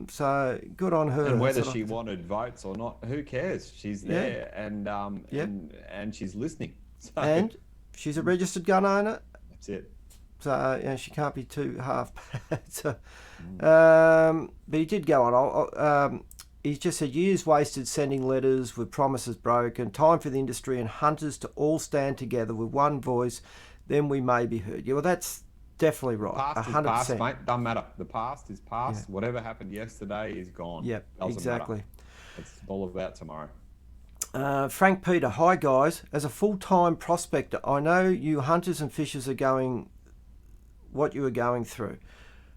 So good on her. And whether she wanted votes or not, who cares? She's there, and she's listening. So, and she's a registered gun owner. That's it. So she can't be too half bad. So, but he did go on. He just said years wasted sending letters with promises broken. Time for the industry and hunters to all stand together with one voice. Then we may be heard. Yeah, well, that's definitely right. Past 100%. Is past, mate. Doesn't matter. The past is past. Yeah. Whatever happened yesterday is gone. Yep, exactly. Matter. It's all about tomorrow. Frank Peter, hi guys. As a full-time prospector, I know you hunters and fishers are going what you are going through.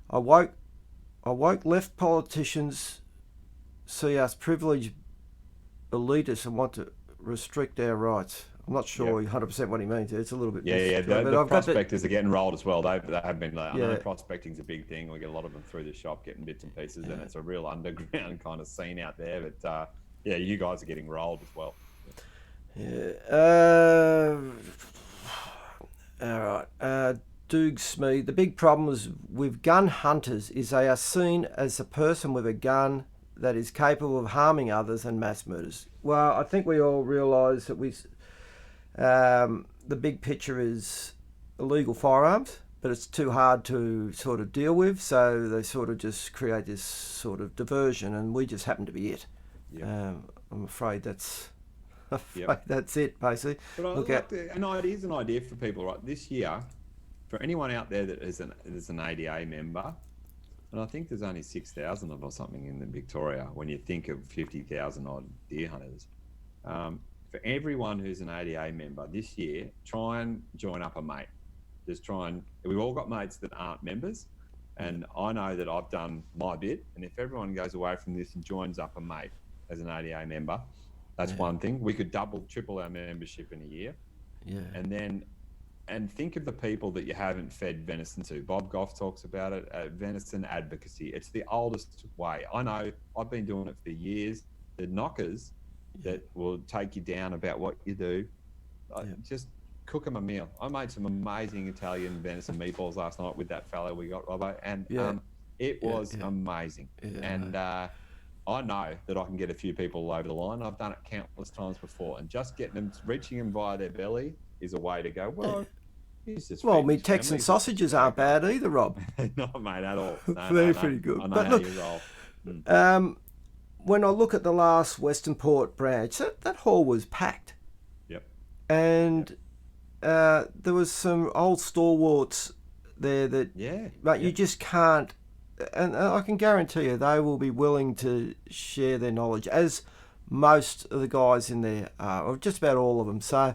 I woke left politicians see us privileged elitists and want to restrict our rights. I'm not sure 100% what he means. It's a little bit. The prospectors are getting rolled as well. They have been. I know prospecting's a big thing. We get a lot of them through the shop getting bits and pieces, and it's a real underground kind of scene out there. But you guys are getting rolled as well. All right. Doug Smee. The big problem with gun hunters is they are seen as a person with a gun that is capable of harming others and mass murders. Well, I think we all realise that the big picture is illegal firearms, but it's too hard to sort of deal with, so they sort of just create this sort of diversion, and we just happen to be it. I'm afraid that's it, basically. But here's an idea for people, right? This year, for anyone out there that is an ADA member, and I think there's only 6,000 of them or something in Victoria when you think of 50,000 odd deer hunters. For everyone who's an ADA member this year, try and join up a mate. We've all got mates that aren't members, and I know that I've done my bit, and if everyone goes away from this and joins up a mate as an ADA member, that's one thing. We could double, triple our membership in a year. Yeah. And think of the people that you haven't fed venison to. Bob Goff talks about it, venison advocacy. It's the oldest way. I know, I've been doing it for years. The knockers that will take you down about what you do, just cook them a meal. I made some amazing Italian venison meatballs last night with that fellow we got, Robbo, and it was amazing. And I know that I can get a few people over the line. I've done it countless times before, and just getting them, reaching them via their belly is a way to go. Well, me Texan sausages aren't bad either, Rob. No, mate, at all. They're pretty good. I know how you roll. When I look at the last Western Port branch, that hall was packed. Yep. And there was some old stalwarts there that, you just can't and I can guarantee you they will be willing to share their knowledge, as most of the guys in there are, or just about all of them. So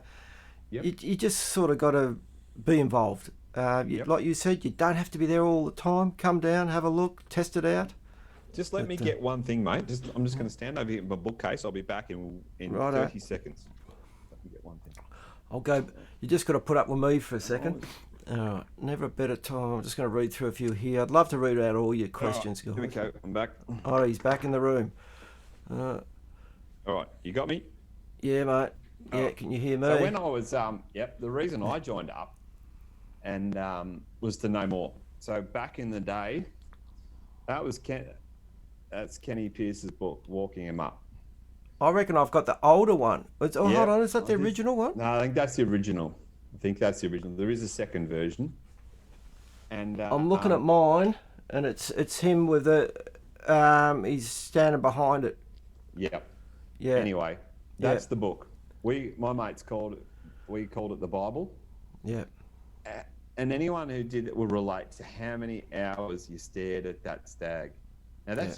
you just sort of got to be involved. Like you said, you don't have to be there all the time. Come down, have a look, test it out. Just let me get one thing, mate. I'm just going to stand over here in my bookcase. I'll be back in 30 seconds. I can get one thing. I'll go. You just got to put up with me for a second. All right, never a better time. I'm just going to read through a few here. I'd love to read out all your questions, guys. Here we go. I'm back. Oh, he's back in the room. All right, you got me? Yeah, mate. Yeah, can you hear me? So when I was, the reason I joined up and was to know more. So back in the day, that's Kenny Pierce's book, Walking Him Up. I reckon I've got the older one. Hold on, is that the original one? No, I think that's the original. There is a second version. And I'm looking at mine, and it's him with he's standing behind it. Yep. Yeah. Anyway, that's the book. My mates called it the Bible. Yeah. And anyone who did it will relate to how many hours you stared at that stag. Now that's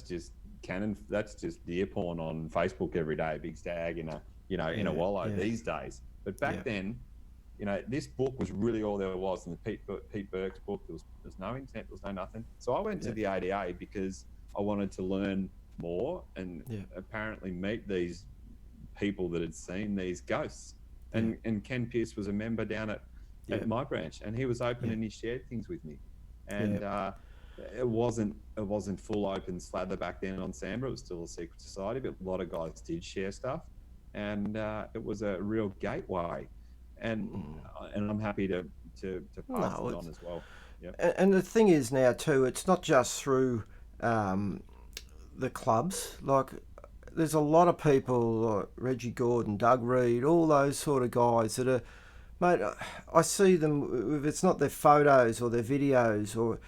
just deer porn on Facebook every day. A big stag in a wallow these days. But back then, this book was really all there was. In the Pete Burke's book, there's no intent, there was no nothing. So I went to the ADA because I wanted to learn more and apparently meet these people that had seen these ghosts. And Ken Pierce was a member down at my branch, and he was open and he shared things with me. And it wasn't full open slather back then on Samba. It was still a secret society, but a lot of guys did share stuff, and it was a real gateway. And I'm happy to pass it on as well. Yep. And the thing is now too, it's not just through the clubs. Like, there's a lot of people like Reggie Gordon, Doug Reed, all those sort of guys that are, mate, I see them, if it's not their photos or their videos, or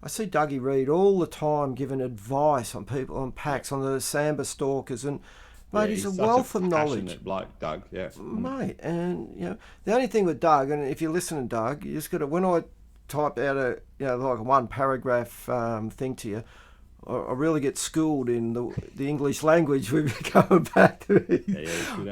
I see Dougie Reed all the time giving advice on people, on packs, on the Samba stalkers, and mate, he's a wealth of knowledge. Like Doug, mate. And the only thing with Doug, and if you listen to Doug, you just got to, when I type out a like a one paragraph thing to you, I really get schooled in the English language. We're going back to it.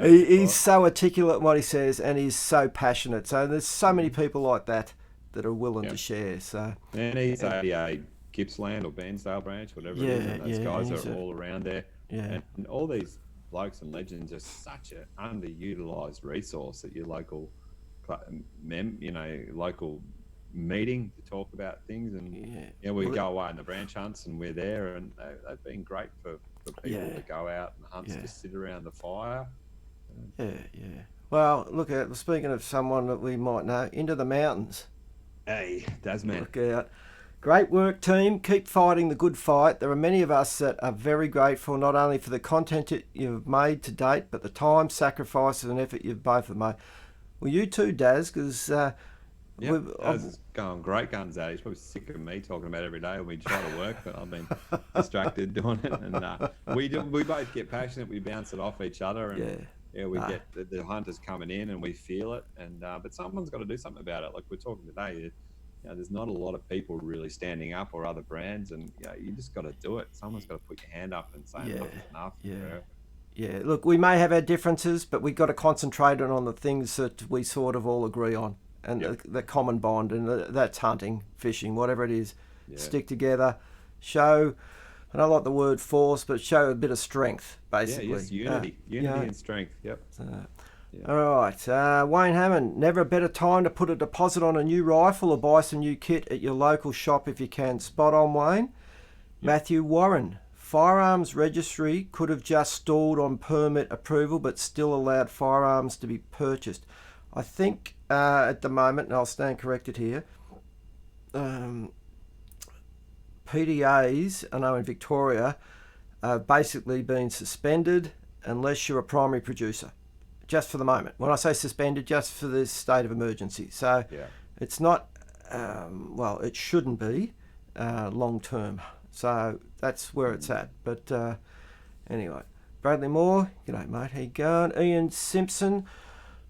He's so articulate in what he says, and he's so passionate. So there's so many people like that are willing to share. So and he's a Gippsland or Bairnsdale branch, whatever it is. And those guys are all around there. Yeah. And all these blokes and legends are such an underutilized resource at your local local meeting to talk about things, and we go away on the branch hunts, and we're there, and they've been great for people to go out and hunt, just sit around the fire. Well, look at, speaking of someone that we might know, Into the Mountains. Hey, Dasman. Look out. Great work, team. Keep fighting the good fight. There are many of us that are very grateful, not only for the content that you've made to date, but the time, sacrifices and effort you've both have made. Well, you too, Daz, because Daz is going great guns at it. He's probably sick of me talking about it every day when we try to work, but I've been distracted doing it. And we both get passionate. We bounce it off each other, and we get the hunters coming in, and we feel it. And but someone's got to do something about it. Like we're talking today, there's not a lot of people really standing up, or other brands, and you just got to do it. Someone's got to put your hand up and say enough. Yeah, look, we may have our differences, but we've got to concentrate on the things that we sort of all agree on, and the common bond, and that's hunting, fishing, whatever it is. Stick together, show, and I like the word force, but show a bit of strength, basically. Unity and strength. Yep. All right, Wayne Hammond, never a better time to put a deposit on a new rifle or buy some new kit at your local shop if you can. Spot on, Wayne. Yep. Matthew Warren, firearms registry could have just stalled on permit approval but still allowed firearms to be purchased. I think at the moment, and I'll stand corrected here, PDAs, I know in Victoria, have basically been suspended unless you're a primary producer. Just for the moment. When I say suspended, just for this state of emergency. So it's not, it shouldn't be long term. So that's where it's at. But anyway, Bradley Moore, g'day mate, how you going? Ian Simpson,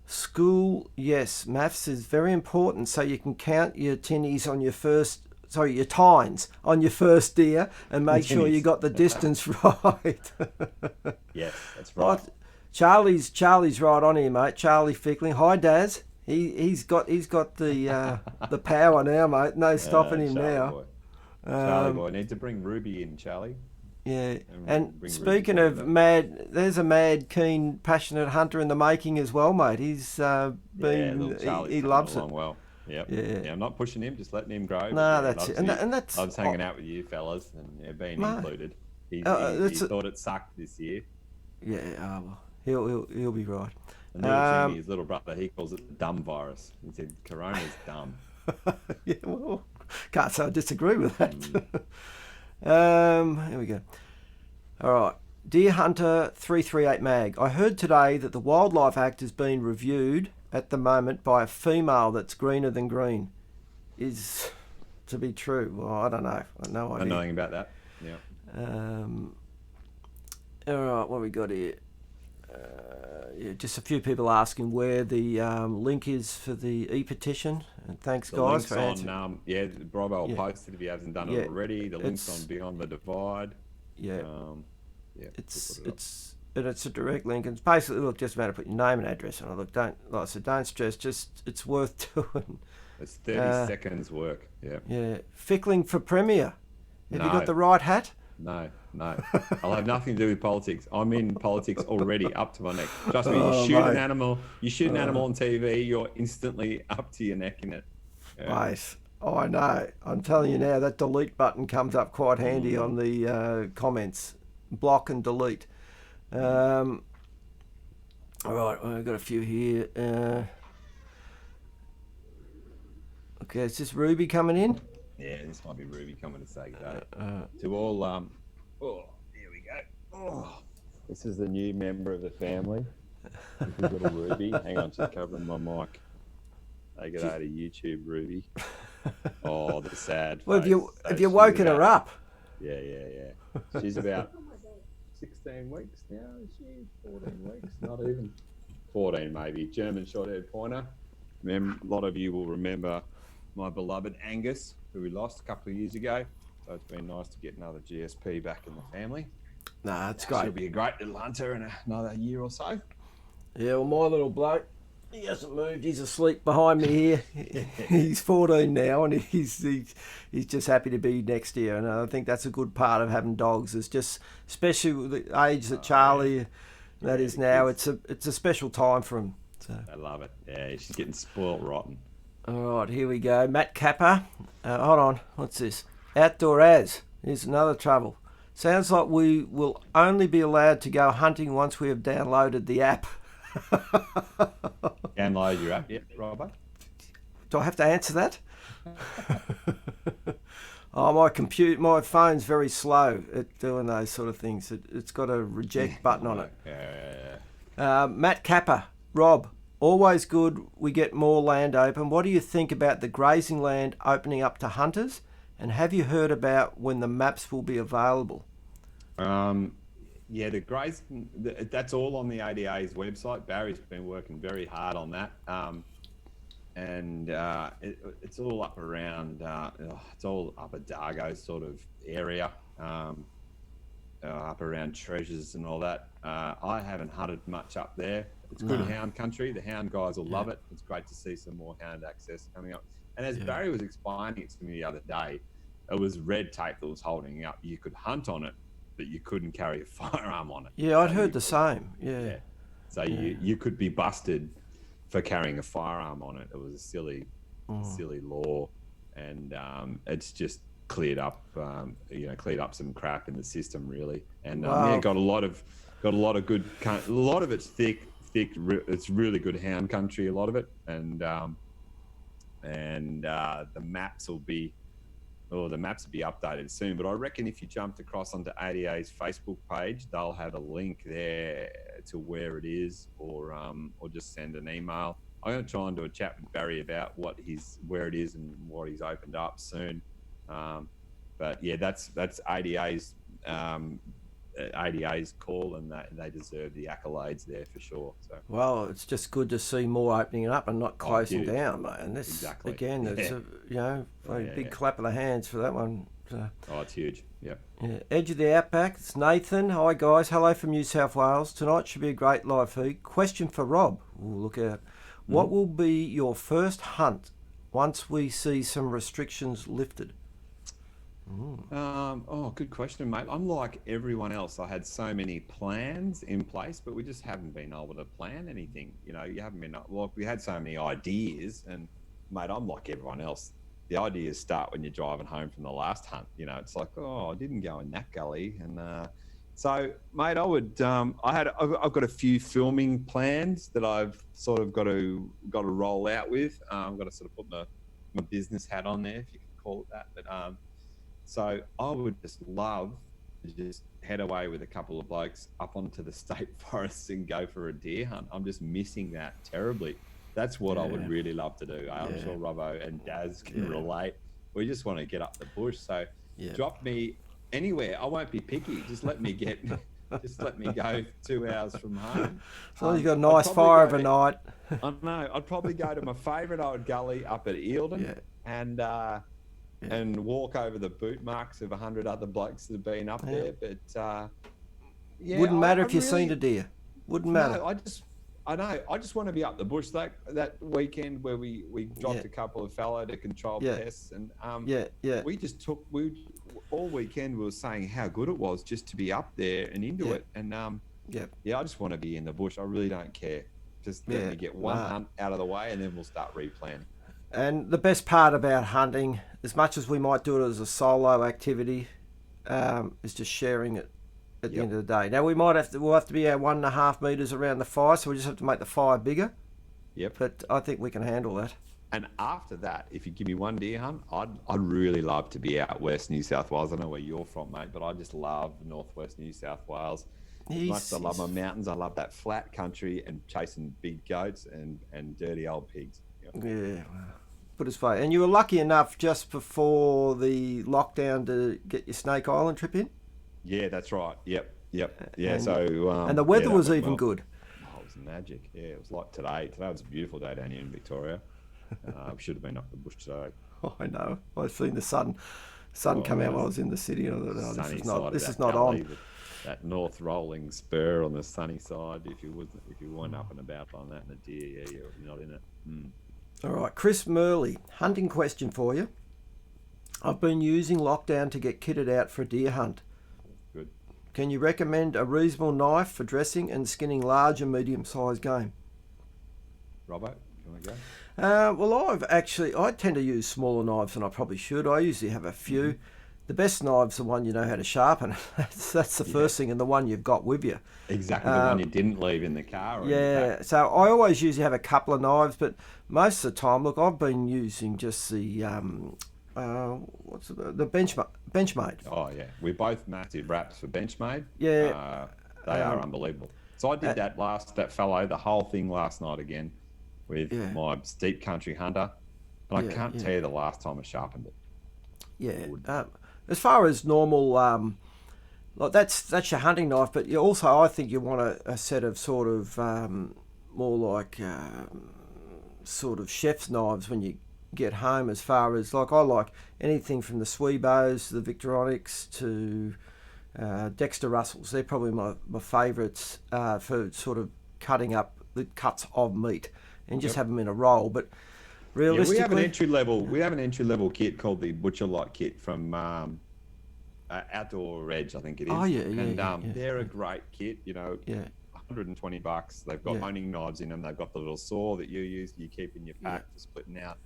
school, yes, maths is very important so you can count your tinnies on your first your tines on your first deer, and make sure you got the distance right. Yes, that's right. Charlie's right on here, mate. Charlie Fickling. Hi, Daz. He's got the power now, mate. No stopping him Charlie now. boy. Charlie boy. Need to bring Ruby in, Charlie. Yeah, and speaking of there's a mad, keen, passionate hunter in the making as well, mate. He's he loves it. Well, yep. Yeah. I'm not pushing him, just letting him grow. No, that's it. And that's loves hanging out with you fellas and being included. He thought it sucked this year. Yeah, well, he'll be right. And his little brother, he calls it the dumb virus. He said Corona's dumb. Yeah, well, can't say I disagree with that. Here we go. All right. Deer Hunter 338 Mag. I heard today that the Wildlife Act is being reviewed at the moment by a female that's greener than green. Is to be true? Well, I don't know. I have no idea. Knowing about that. Yeah. All right. What we got here? Just a few people asking where the link is for the E-Petition. And thanks, guys, for answering. Robbo will post it if he hasn't done it already. The link's on Beyond the Divide. Yeah. It's a direct link. And it's basically, just about to put your name and address on it. Look, don't stress. Just it's worth doing. It's 30 seconds work. Yeah. Yeah. Fickling for Premier. Have you got the right hat? No. I'll have nothing to do with politics. I'm in politics already, up to my neck. Trust me, you shoot an animal on TV, you're instantly up to your neck in it. Yeah. Mate, I know. I'm telling you now, that delete button comes up quite handy on the comments. Block and delete. All right, I've got a few here. Okay, is this Ruby coming in? Yeah, this might be Ruby coming to say good day. To all, here we go. Oh, this is the new member of the family. This is little Ruby. Hang on, just covering my mic. Take it out of YouTube, Ruby. Oh, the sad. Well, have you woken her up? Yeah. She's about 16 weeks now. Is she 14 weeks? Not even 14, maybe. German short-haired pointer. A lot of you will remember my beloved Angus, who we lost a couple of years ago. So it's been nice to get another GSP back in the family. Nah, that's great. She'll be a great little hunter in another year or so. Yeah, well, my little bloke, he hasn't moved. He's asleep behind me here. He's 14 now, and he's just happy to be next year. And I think that's a good part of having dogs. Is just, especially with the age that Charlie is now, it's a special time for him. So I love it. Yeah, she's getting spoiled rotten. All right, here we go. Matt Kappa. Hold on. What's this? Outdoor as. Here's another trouble. Sounds like we will only be allowed to go hunting once we have downloaded the app. Download your app yet, Robbo? Do I have to answer that? My phone's very slow at doing those sort of things. It's got a reject button on it. Yeah. Matt Kappa. Rob. Always good we get more land open. What do you think about the grazing land opening up to hunters? And have you heard about when the maps will be available? The grazing, that's all on the ADA's website. Barry's been working very hard on that. It's all up around, it's all up at Dargo sort of area, up around Treasures and all that. I haven't hunted much up there. It's good hound country. The hound guys will love it. It's great to see some more hound access coming up. And as Barry was explaining it to me the other day, it was red tape that was holding up. You could hunt on it, but you couldn't carry a firearm on it. Yeah, I'd heard the same. Yeah. So you could be busted for carrying a firearm on it. It was a silly law, and it's just cleared up some crap in the system really. And got a lot of good. A lot of it's thick. It's really good hound country. A lot of it, and the maps will be updated soon. But I reckon if you jumped across onto ADA's Facebook page, they'll have a link there to where it is, or just send an email. I'm going to try and do a chat with Barry about where it is and what he's opened up soon. But yeah, that's ADA's ADA's call, and they deserve the accolades there for sure. So well, it's just good to see more opening up and not closing down, mate. And this exactly. again, it's a big clap of the hands for that one. So, it's huge. Yep. Yeah. Edge of the Outback. It's Nathan. Hi guys. Hello from New South Wales. Tonight should be a great live feed. Question for Rob. Ooh, look out. What will be your first hunt once we see some restrictions lifted? Good question, mate. I'm like everyone else. I had so many plans in place, but we just haven't been able to plan anything. You haven't been like we had so many ideas, and mate, I'm like everyone else. The ideas start when you're driving home from the last hunt. It's like, I didn't go in that gully, and so, mate, I would. I've got a few filming plans that I've sort of got to roll out with. I've got to sort of put my business hat on there, if you can call it that. But so I would just love to just head away with a couple of blokes up onto the state forests and go for a deer hunt. I'm just missing that terribly. That's what I would really love to do. I'm sure Robbo and Daz can relate. We just want to get up the bush. So drop me anywhere. I won't be picky. Just let me go 2 hours from home. As long as you've got a nice fire overnight. I know. I'd probably go to my favourite old gully up at Eildon and walk over the boot marks of 100 other blokes that have been up there. But wouldn't matter if you've seen a deer. Wouldn't matter. No, I just want to be up the bush. That weekend where we dropped a couple of fallow to control pests, and we just all weekend we were saying how good it was just to be up there and into it. And I just want to be in the bush. I really don't care. Just let me get one hunt out of the way, and then we'll start replanning. And the best part about hunting, as much as we might do it as a solo activity, is just sharing it at the end of the day. Now we'll have to be 1.5 meters around the fire, so we just have to make the fire bigger. Yep. But I think we can handle that. And after that, if you give me one deer hunt, I'd really love to be out west New South Wales. I don't know where you're from, mate, but I just love northwest New South Wales. As much as I love my mountains, I love that flat country and chasing big goats and dirty old pigs. Yeah. Put us far. And you were lucky enough just before the lockdown to get your Snake Island trip in? Yeah, that's right. Yep. Yeah, and the weather was even good. Oh, it was magic. Yeah, it was like today. Today was a beautiful day down here in Victoria. We should have been up the bush today. Oh, I know. I've seen the sun come out while I was in the city. And I thought, this is not on. That north rolling spur on the sunny side. If you weren't up and about on that in a deer, you're not in it. All right, Chris Murley, hunting question for you. I've been using lockdown to get kitted out for a deer hunt. Good. Can you recommend a reasonable knife for dressing and skinning large and medium-sized game? Robbo, you want to go? Well, I tend to use smaller knives than I probably should. I usually have a few. Mm-hmm. The best knife's the one you know how to sharpen. That's the first thing, and the one you've got with you. Exactly, the one you didn't leave in the car. So I always usually have a couple of knives, but most of the time, look, I've been using just the Benchmade. Oh yeah, we're both massive wraps for Benchmade. Yeah, they are unbelievable. So I did that fallow, the whole thing last night again with my steep country hunter, and I can't tell you the last time I sharpened it. Yeah. As far as normal, like that's your hunting knife, but you also, I think you want a set of sort of more like sort of chef's knives when you get home. As far as I like anything from the Swebos, the Victoronics to Dexter Russells. They're probably my favourites for sort of cutting up the cuts of meat and just have them in a roll, but. Realistically, we have an entry level kit called the Butcher Lot kit from Outdoor Edge, I think it is. Oh yeah, and they're a great kit. $120. They've got honing knives in them. They've got the little saw that you keep in your pack for splitting out.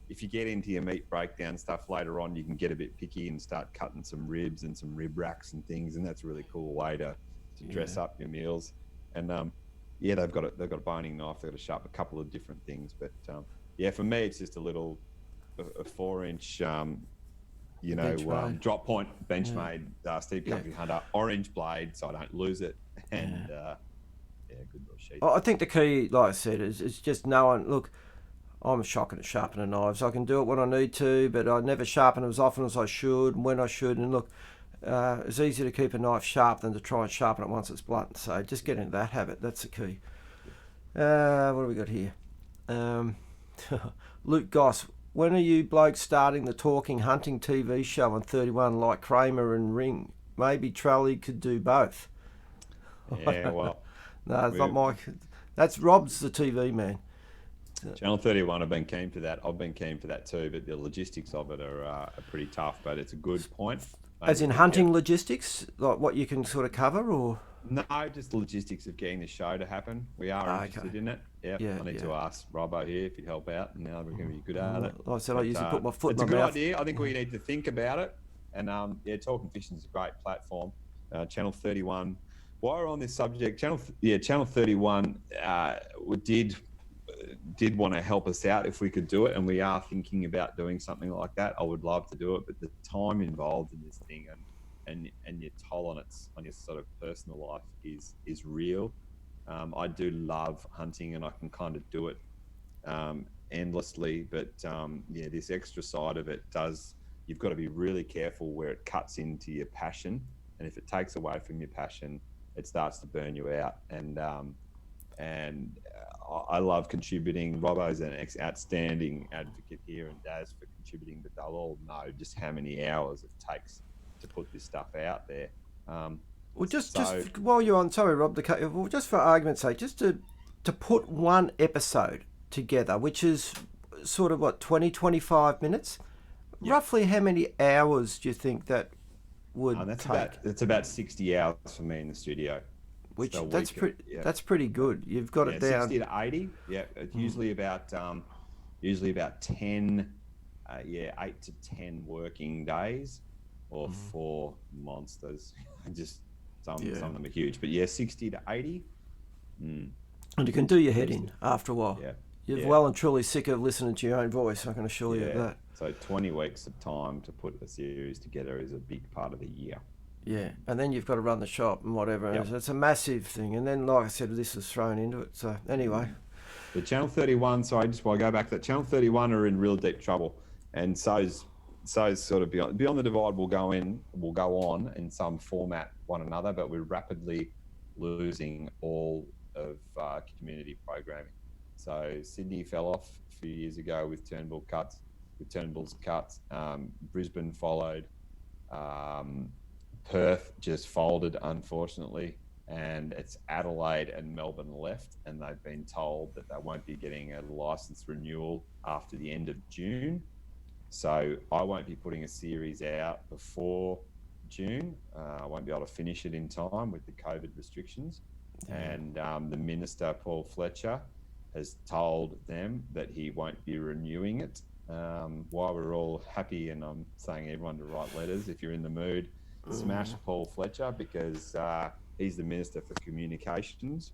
If you get into your meat breakdown stuff later on, you can get a bit picky and start cutting some ribs and some rib racks and things, and that's a really cool way to dress up your meals. And they've got a boning knife. They've got to sharpen a couple of different things, but. For me, it's just a 4-inch, drop point Benchmade steep country hunter, orange blade, so I don't lose it, and good little sheet. I think the key, like I said, is just knowing. Look, I'm shocking at sharpening knives. I can do it when I need to, but I never sharpen them as often as I should and when I should. And look, It's easier to keep a knife sharp than to try and sharpen it once it's blunt. So just get into that habit. That's the key. What have we got here? Luke Goss. When are you blokes starting the talking hunting TV show on 31 like Kramer and Ring? Maybe Trolley could do both. Yeah, well, No, it's not Mike. That's Rob's the TV man. Channel 31 have been keen for that. I've been keen for that too, but the logistics of it are pretty tough. But it's a good point. As in hunting logistics, like what you can sort of cover, or no, just the logistics of getting the show to happen. We are interested in it. Yep. I need to ask Robbo here if he'd help out, and now we're going to be good at it. Like I said, I usually put my foot in my mouth. It's a good idea. I think we need to think about it. And Talking Fishing is a great platform. Channel 31. While we're on this subject, Channel 31 did want to help us out if we could do it, and we are thinking about doing something like that. I would love to do it, but the time involved in this thing and your toll on your sort of personal life is real. I do love hunting, and I can kind of do it endlessly, but this extra side of it you've got to be really careful where it cuts into your passion, and if it takes away from your passion, it starts to burn you out. And I love contributing. Robbo's an outstanding advocate here, and Daz for contributing, but they'll all know just how many hours it takes to put this stuff out there. Well, just while you're on, sorry, Rob, just for argument's sake, just to put one episode together, which is sort of 20-25 minutes, roughly how many hours do you think that would take? It's about 60 hours for me in the studio. Which that's pretty good. You've got it down 60 to 80. Yeah, it's usually about 10, 8 to 10 working days, or 4 monsters. Just some of them are huge, but 60 to 80. And you can do your head in after a while. Yeah. You're well and truly sick of listening to your own voice, I can assure you of that. So 20 weeks of time to put a series together is a big part of the year. Yeah, and then you've got to run the shop and whatever. Yep. It's a massive thing. And then, like I said, this is thrown into it. So anyway. The Channel 31, sorry, just while I go back to that, Channel 31 are in real deep trouble. And so's sort of Beyond the Divide will go on in some format one another, but we're rapidly losing all of community programming. So Sydney fell off a few years ago with Turnbull's cuts. Brisbane followed. Perth just folded, unfortunately, and it's Adelaide and Melbourne left, and they've been told that they won't be getting a license renewal after the end of June. So I won't be putting a series out before June. I won't be able to finish it in time with the COVID restrictions. And the Minister, Paul Fletcher, has told them that he won't be renewing it. While we're all happy, and I'm saying everyone to write letters if you're in the mood, smash Paul Fletcher, because he's the Minister for Communications,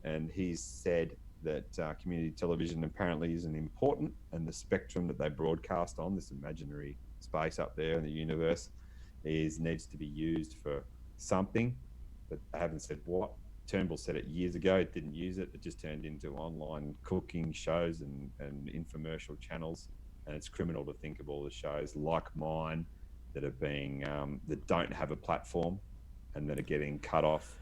and he's said that community television apparently isn't important, and the spectrum that they broadcast on, this imaginary space up there in the universe, needs to be used for something, but they haven't said what. Turnbull said it years ago, it didn't use it, it just turned into online cooking shows and infomercial channels, and it's criminal to think of all the shows like mine that are being that don't have a platform and that are getting cut off.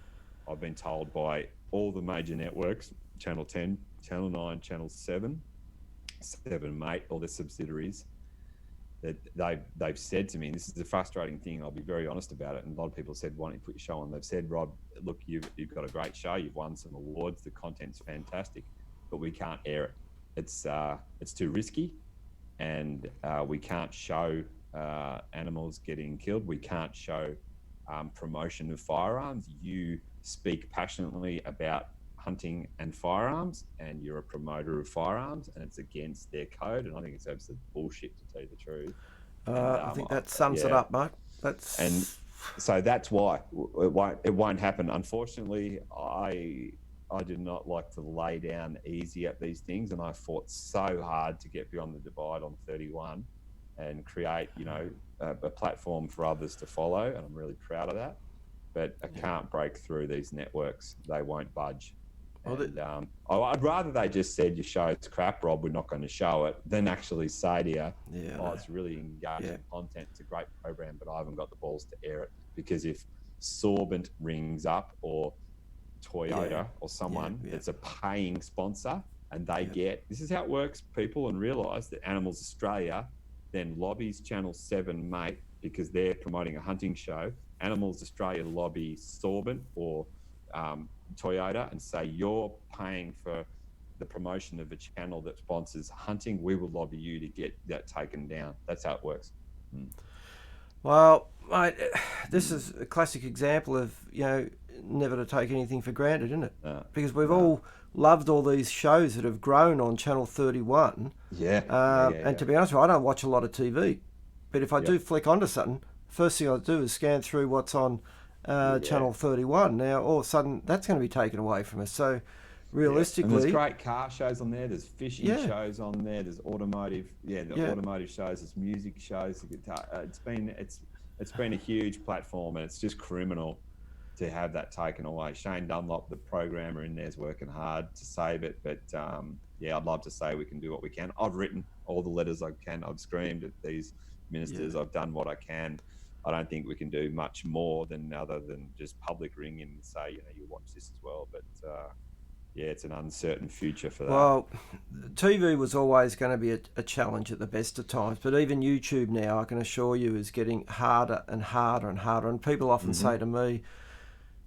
I've been told by all the major networks, Channel 10, Channel 9, Channel 7 Mate, all their subsidiaries, that they've said to me, and this is a frustrating thing, I'll be very honest about it, and a lot of people said, why don't you put your show on? They've said, Rob, look, you've got a great show, you've won some awards, the content's fantastic, but we can't air it. It's too risky, and we can't show animals getting killed. We can't show promotion of firearms. You speak passionately about hunting and firearms, and you're a promoter of firearms, and it's against their code. And I think it's absolute bullshit, to tell you the truth. I think that sums it up, Mark. And so that's why it won't happen. Unfortunately, I do not like to lay down easy at these things, and I fought so hard to get Beyond the Divide on 31 and create, a platform for others to follow, and I'm really proud of that. But I can't break through these networks; they won't budge. And I'd rather they just said your show's crap, Rob, we're not going to show it, than actually say to you, it's really engaging content, it's a great program, but I haven't got the balls to air it. Because if Sorbent rings up or Toyota or someone that's a paying sponsor and they get, this is how it works, people, and realise that Animals Australia then lobbies Channel 7 mate because they're promoting a hunting show. Animals Australia lobby Sorbent or Toyota and say, you're paying for the promotion of a channel that sponsors hunting, we will lobby you to get that taken down. That's how it works. Well, mate, this is a classic example of, never to take anything for granted, isn't it? Because we've all loved all these shows that have grown on Channel 31. And to be honest with you, I don't watch a lot of TV. But if I do flick onto something, first thing I do is scan through what's on Channel 31. Now, all of a sudden, that's going to be taken away from us. So, realistically... And there's great car shows on there. There's fishing shows on there. There's automotive... automotive shows. There's music shows. The guitar. It's been a huge platform, and it's just criminal to have that taken away. Shane Dunlop, the programmer in there, is working hard to save it. But, I'd love to say we can do what we can. I've written all the letters I can. I've screamed at these ministers. I've done what I can. I don't think we can do much more than other than just public ring and say, you watch this as well. But it's an uncertain future for that. Well, TV was always going to be a challenge at the best of times, but even YouTube now, I can assure you, is getting harder and harder and harder. And people often say to me,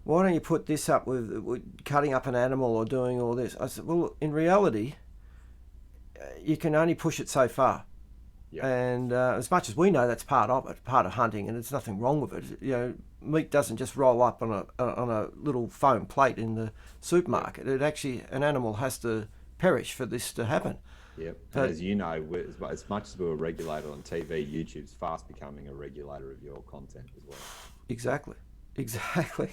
why don't you put this up with cutting up an animal or doing all this? I said, well, in reality, you can only push it so far. And as much as we know that's part of it, part of hunting, and there's nothing wrong with it. Meat doesn't just roll up on a little foam plate in the supermarket. It actually, an animal has to perish for this to happen. But, as you know, as much as we're a regulator on TV, YouTube's fast becoming a regulator of your content as well. Exactly.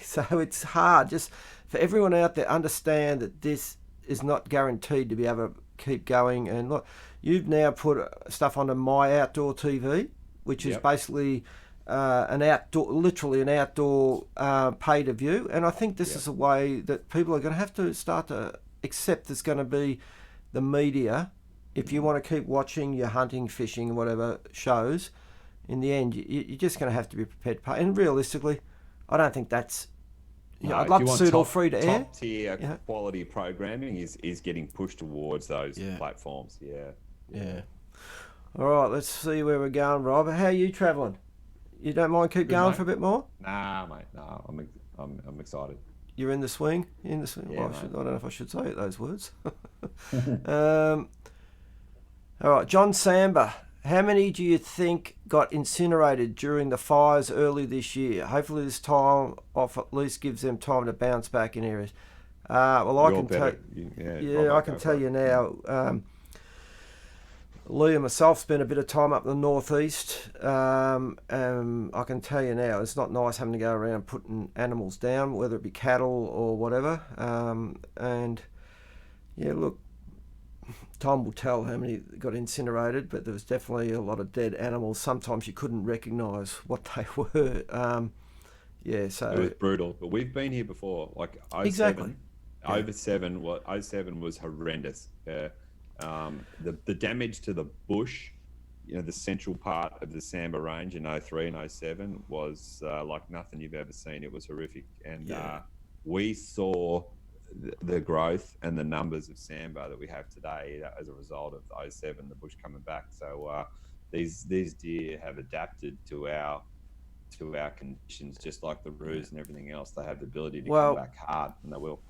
So it's hard. Just for everyone out there, understand that this is not guaranteed to be able to keep going. And look, you've now put stuff onto My Outdoor TV, which is basically literally an outdoor pay-to-view. And I think this is a way that people are going to have to start to accept there's going to be the media. If you want to keep watching your hunting, fishing, whatever shows, in the end, you're just going to have to be prepared to pay. And realistically, I don't think that's... I'd love to see it all free to air. Top-tier quality programming is getting pushed towards those platforms. All right, let's see where we're going, Rob. How are you travelling? You don't mind keep going for a bit more? Nah, mate. No, I'm excited. You're in the swing? In the swing? Yeah, I don't know if I should say those words. All right, John Samba. How many do you think got incinerated during the fires early this year? Hopefully this time off at least gives them time to bounce back in areas. Well, I can tell you now. Lee and myself spent a bit of time up in the northeast. I can tell you now, it's not nice having to go around putting animals down, whether it be cattle or whatever. Look, time will tell how many got incinerated, but there was definitely a lot of dead animals. Sometimes you couldn't recognise what they were. So it was brutal. But we've been here before, like 07. Exactly. 07 was horrendous. The damage to the bush, the central part of the Samba Range in 03 and 07 was like nothing you've ever seen. It was horrific. And we saw the growth and the numbers of Samba that we have today as a result of 07, the bush coming back. So these deer have adapted to our conditions, just like the roos and everything else. They have the ability to come back hard, and they will.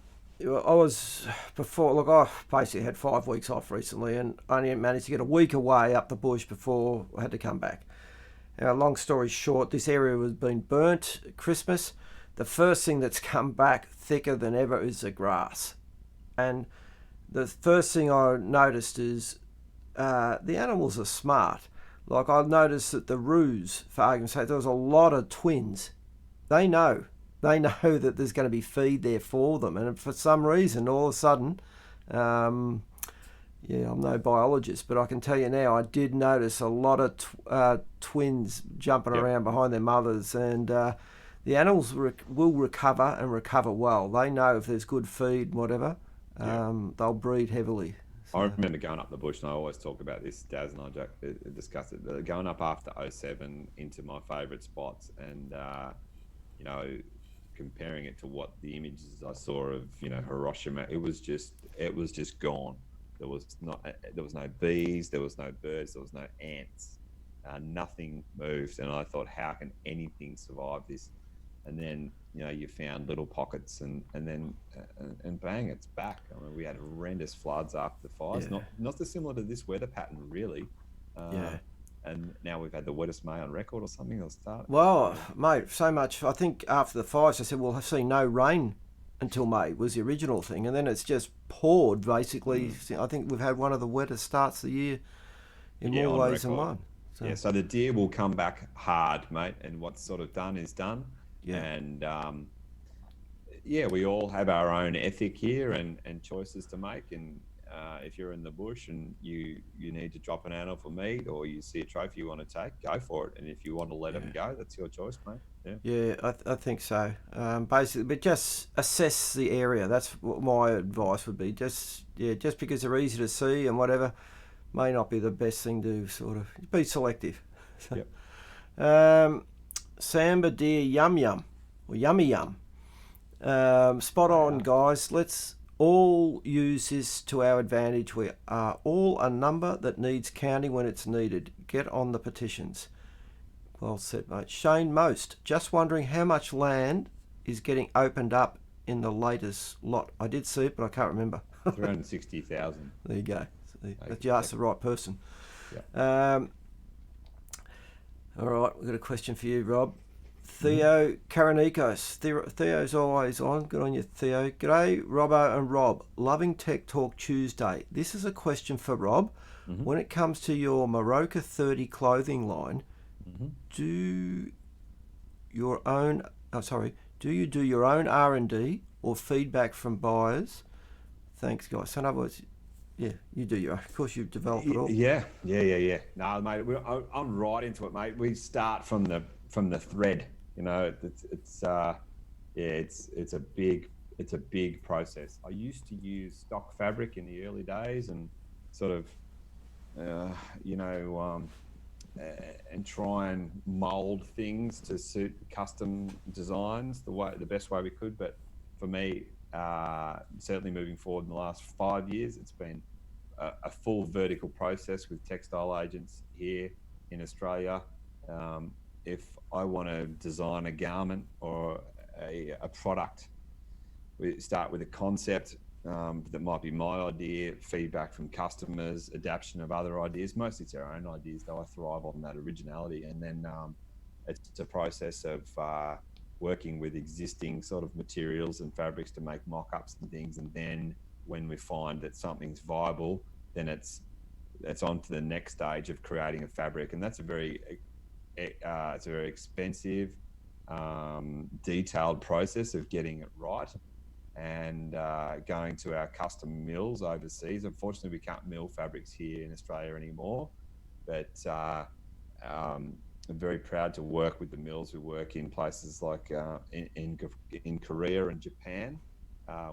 I basically had 5 weeks off recently and only managed to get a week away up the bush before I had to come back. Now, long story short, this area was being burnt at Christmas. The first thing that's come back thicker than ever is the grass. And the first thing I noticed is the animals are smart. Like, I noticed that the roos, for argument's sake, there was a lot of twins. They know that there's going to be feed there for them. And for some reason, all of a sudden, I'm no biologist, but I can tell you now, I did notice a lot of twins jumping around behind their mothers. And the animals will recover and recover well. They know if there's good feed and whatever. They'll breed heavily. I So, remember going up the bush, and I always talk about this. Daz and I discussed it. Going up after '07 into my favourite spots, and you know, comparing it to what the images I saw of Hiroshima, it was just gone. There was no bees, there was no birds, there was no ants. Nothing moved, and I thought, how can anything survive this? And then you found little pockets, and then and bang, it's back. I mean, we had horrendous floods after the fires, not dissimilar to this weather pattern, really. And now we've had the wettest May on record or something. It'll start. well, mate, so much. I think after the fires, I said, we'll see no rain until May was the original thing, and then it's just poured basically. I think we've had one of the wettest starts of the year in more ways than one. So the deer will come back hard, mate, and what's sort of done is done. And we all have our own ethic here and choices to make. And if you're in the bush and you need to drop an animal for meat, or you see a trophy you want to take, go for it. And if you want to let them go, that's your choice, mate. I think so. Basically, but just assess the area. That's what my advice would be. Just because they're easy to see and whatever, may not be the best thing to sort of be selective. Samba deer yum yum or yummy yum. Spot on, guys. Let's all use this to our advantage. We are all a number that needs counting when it's needed. Get on the petitions. Well said, mate. Shane Most, just wondering how much land is getting opened up in the latest lot. I did see it, but I can't remember. 360,000. There you go. You asked the right person. All right, we've got a question for you, Rob. Theo Karanikos. Theo's always on. Good on you, Theo. G'day, Robbo and Rob. Loving Tech Talk Tuesday. This is a question for Rob. When it comes to your Maroka 30 clothing line, do you do your own R&D or feedback from buyers? Thanks, guys. So in other words, you do your own. Of course, you've developed it all. Yeah. No, mate, I'm right into it, mate. We start from the thread. It's a big process. I used to use stock fabric in the early days and sort of, and try and mold things to suit custom designs the best way we could. But for me, certainly moving forward in the last 5 years, it's been a full vertical process with textile agents here in Australia. If I want to design a garment or a product, we start with a concept that might be my idea, feedback from customers, adaptation of other ideas. Mostly it's our own ideas, though. I thrive on that originality. And then it's a process of working with existing sort of materials and fabrics to make mock-ups and things. And then when we find that something's viable, then it's on to the next stage of creating a fabric. And that's a very expensive, detailed process of getting it right. And going to our custom mills overseas. Unfortunately, we can't mill fabrics here in Australia anymore, but I'm very proud to work with the mills who work in places like in Korea and Japan,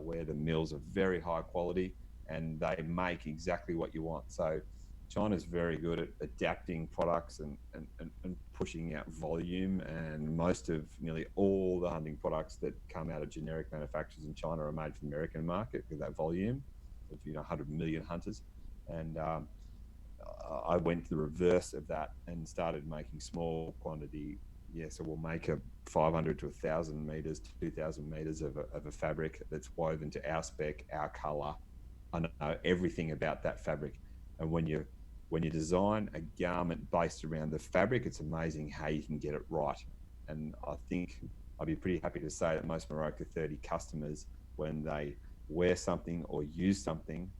where the mills are very high quality and they make exactly what you want. So China's very good at adapting products and pushing out volume, and nearly all the hunting products that come out of generic manufacturers in China are made for the American market with that volume of 100 million hunters. And I went the reverse of that and started making small quantity. So we'll make a 500 to 1,000 meters, 2,000 meters of a fabric that's woven to our spec, our color. I know everything about that fabric. And when you design a garment based around the fabric, it's amazing how you can get it right. And I think I'd be pretty happy to say that most Maroka 30 customers, when they wear something or use something,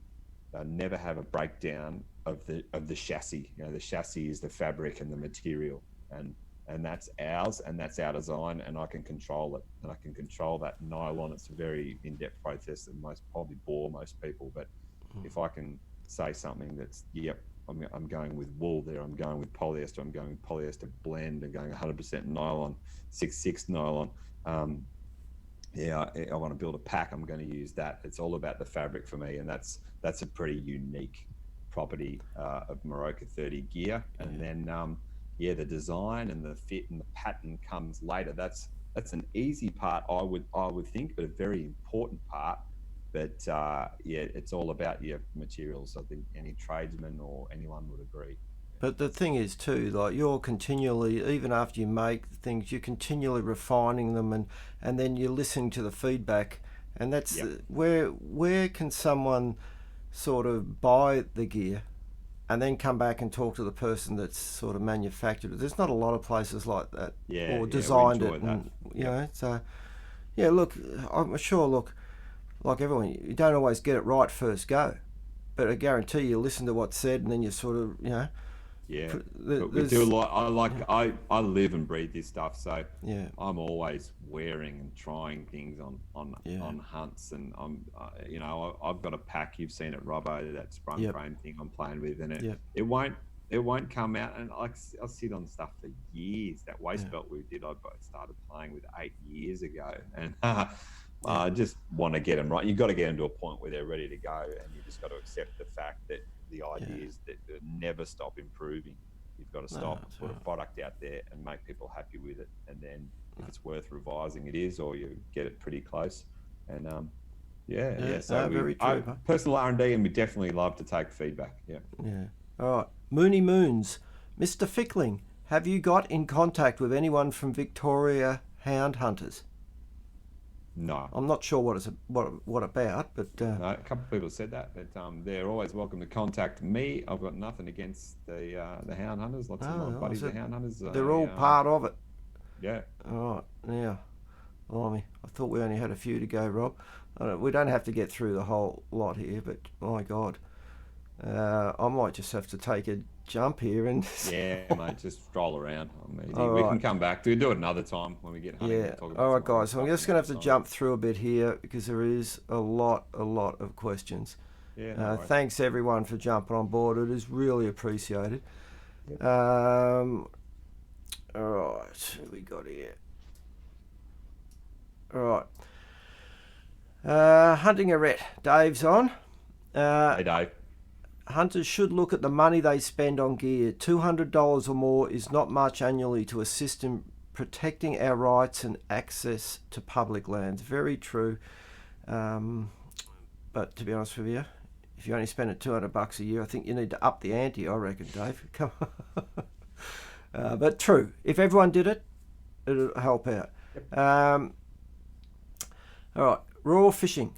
they'll never have a breakdown of the chassis. The chassis is the fabric and the material, and that's ours, and that's our design, and I can control it, and I can control that nylon. It's a very in-depth process that probably bore most people, but if I can say something that's, I'm going with wool there, I'm going with polyester, I'm going with polyester blend, and going 100% nylon, 6/6 nylon. yeah, I want to build a pack, I'm going to use that. It's all about the fabric for me, and that's a pretty unique property of Morocco 30 gear. And then yeah, the design and the fit and the pattern comes later. That's an easy part, I would think, but a very important part. But yeah, it's all about your materials. I think any tradesman or anyone would agree. But the thing is too, like you're continually, even after you make things, you're continually refining them, and then you're listening to the feedback, and that's Yep. where can someone sort of buy the gear and then come back and talk to the person that's sort of manufactured it. There's not a lot of places like that, Yeah, or yeah, we designed enjoy it, that. and you Yep. know. So yeah, look, I'm sure. Look, like everyone, you don't always get it right first go, but I guarantee you listen to what's said, and then you sort of, you know, Yeah, but we do a there's lot. yeah, I live and breathe this stuff, so yeah, I'm always wearing and trying things yeah, on hunts, and you know, I've got a pack. You've seen it, Robbo, that sprung yep, frame thing I'm playing with, and yep, it won't come out. And I'll sit on stuff for years. That waist yeah, belt we did, I started playing with 8 years ago, and yeah, I just want to get them right. You've got to get them to a point where they're ready to go, and you just got to accept the fact that the yeah. idea is that they never stop improving. You've got to No, stop, that's put a right. product out there, and make people happy with it. And then, if it's worth revising, it is, or you get it pretty close. And yeah, Yeah, yeah. So no, very I true, mate. personal R&D, and we definitely love to take feedback. Yeah. Yeah. All right, Moony Moons, Mr. Fickling, have you got in contact with anyone from Victoria Hound Hunters? No, I'm not sure what about, but no. A couple of people said that, but they're always welcome to contact me. I've got nothing against the hound hunters. Lots of my oh, buddies so are hound hunters. they're all part of it. Yeah. All right, now, blimey, I thought we only had a few to go, Rob. We don't have to get through the whole lot here, but my God, I might just have to take a jump here and. Yeah, mate, just stroll around. I'm easy. All We right. can come back. We'll do it another time when we get hunting. We'll Yeah. talk All about right, some hunting guys. So I'm stuff just going to another have to time. jump through a bit here because there is a lot of questions. Yeah, no worries. Thanks everyone for jumping on board. It is really appreciated. Yep. All right. Who we got here? All right. Hunting a ret. Dave's on. Hey, Dave. Hunters should look at the money they spend on gear. $200 or more is not much annually to assist in protecting our rights and access to public lands. Very true. But to be honest with you, if you only spend it $200 a year, I think you need to up the ante, I reckon, Dave. Come on. But true. If everyone did it, it'll help out. Yep. All right. Raw fishing.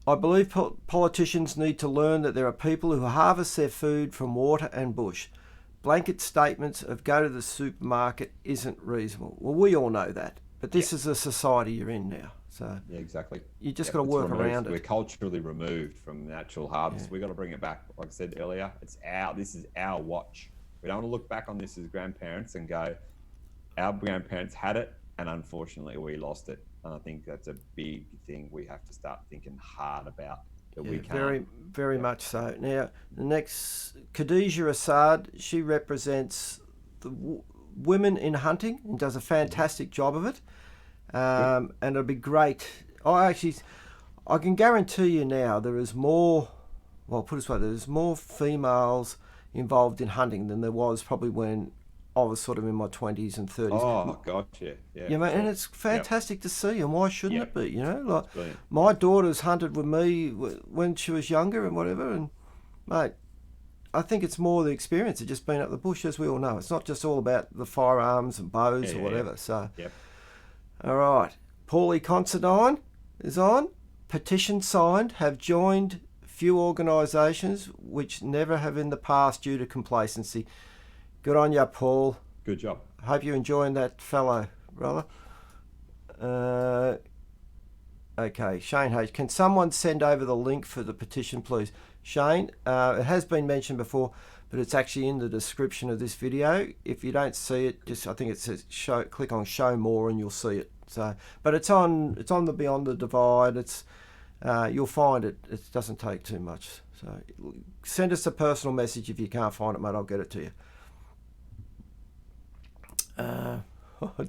I believe politicians need to learn that there are people who harvest their food from water and bush. Blanket statements of go to the supermarket isn't reasonable. Well, we all know that, but this is the society you're in now. So Yeah, exactly. you just Yep, got to it's work removed. around We're it. culturally removed from natural harvest. Yeah. We've got to bring it back. Like I said earlier, this is our watch. We don't want to look back on this as grandparents and go, our grandparents had it, and unfortunately we lost it. And I think that's a big thing we have to start thinking hard about, that we Yeah, can't. very much so. Now, the next, Khadija Assad, she represents the women in hunting and does a fantastic job of it. And it'll be great. I can guarantee you now there is more, well, put it this way, there's more females involved in hunting than there was probably when I was sort of in my 20s and 30s. Oh, gotcha. Yeah, Yeah, for mate, and sure. it's fantastic to see, and why shouldn't Yep. it be? You know, like It's brilliant. my daughter's hunted with me when she was younger and whatever, and mate, I think it's more the experience of just being up the bush, as we all know. It's not just all about the firearms and bows Yeah, or whatever. So, Yep. all right, Paulie Considine is on. Petition signed. Have joined few organisations which never have in the past due to complacency. Good on ya, Paul. Good job. Hope you're enjoying that fellow, brother. Okay, Shane H. Can someone send over the link for the petition, please? Shane, it has been mentioned before, but it's actually in the description of this video. If you don't see it, I think it says show. Click on show more, and you'll see it. So, but it's on the Beyond the Divide. You'll find it. It doesn't take too much. So, send us a personal message if you can't find it, mate. I'll get it to you. I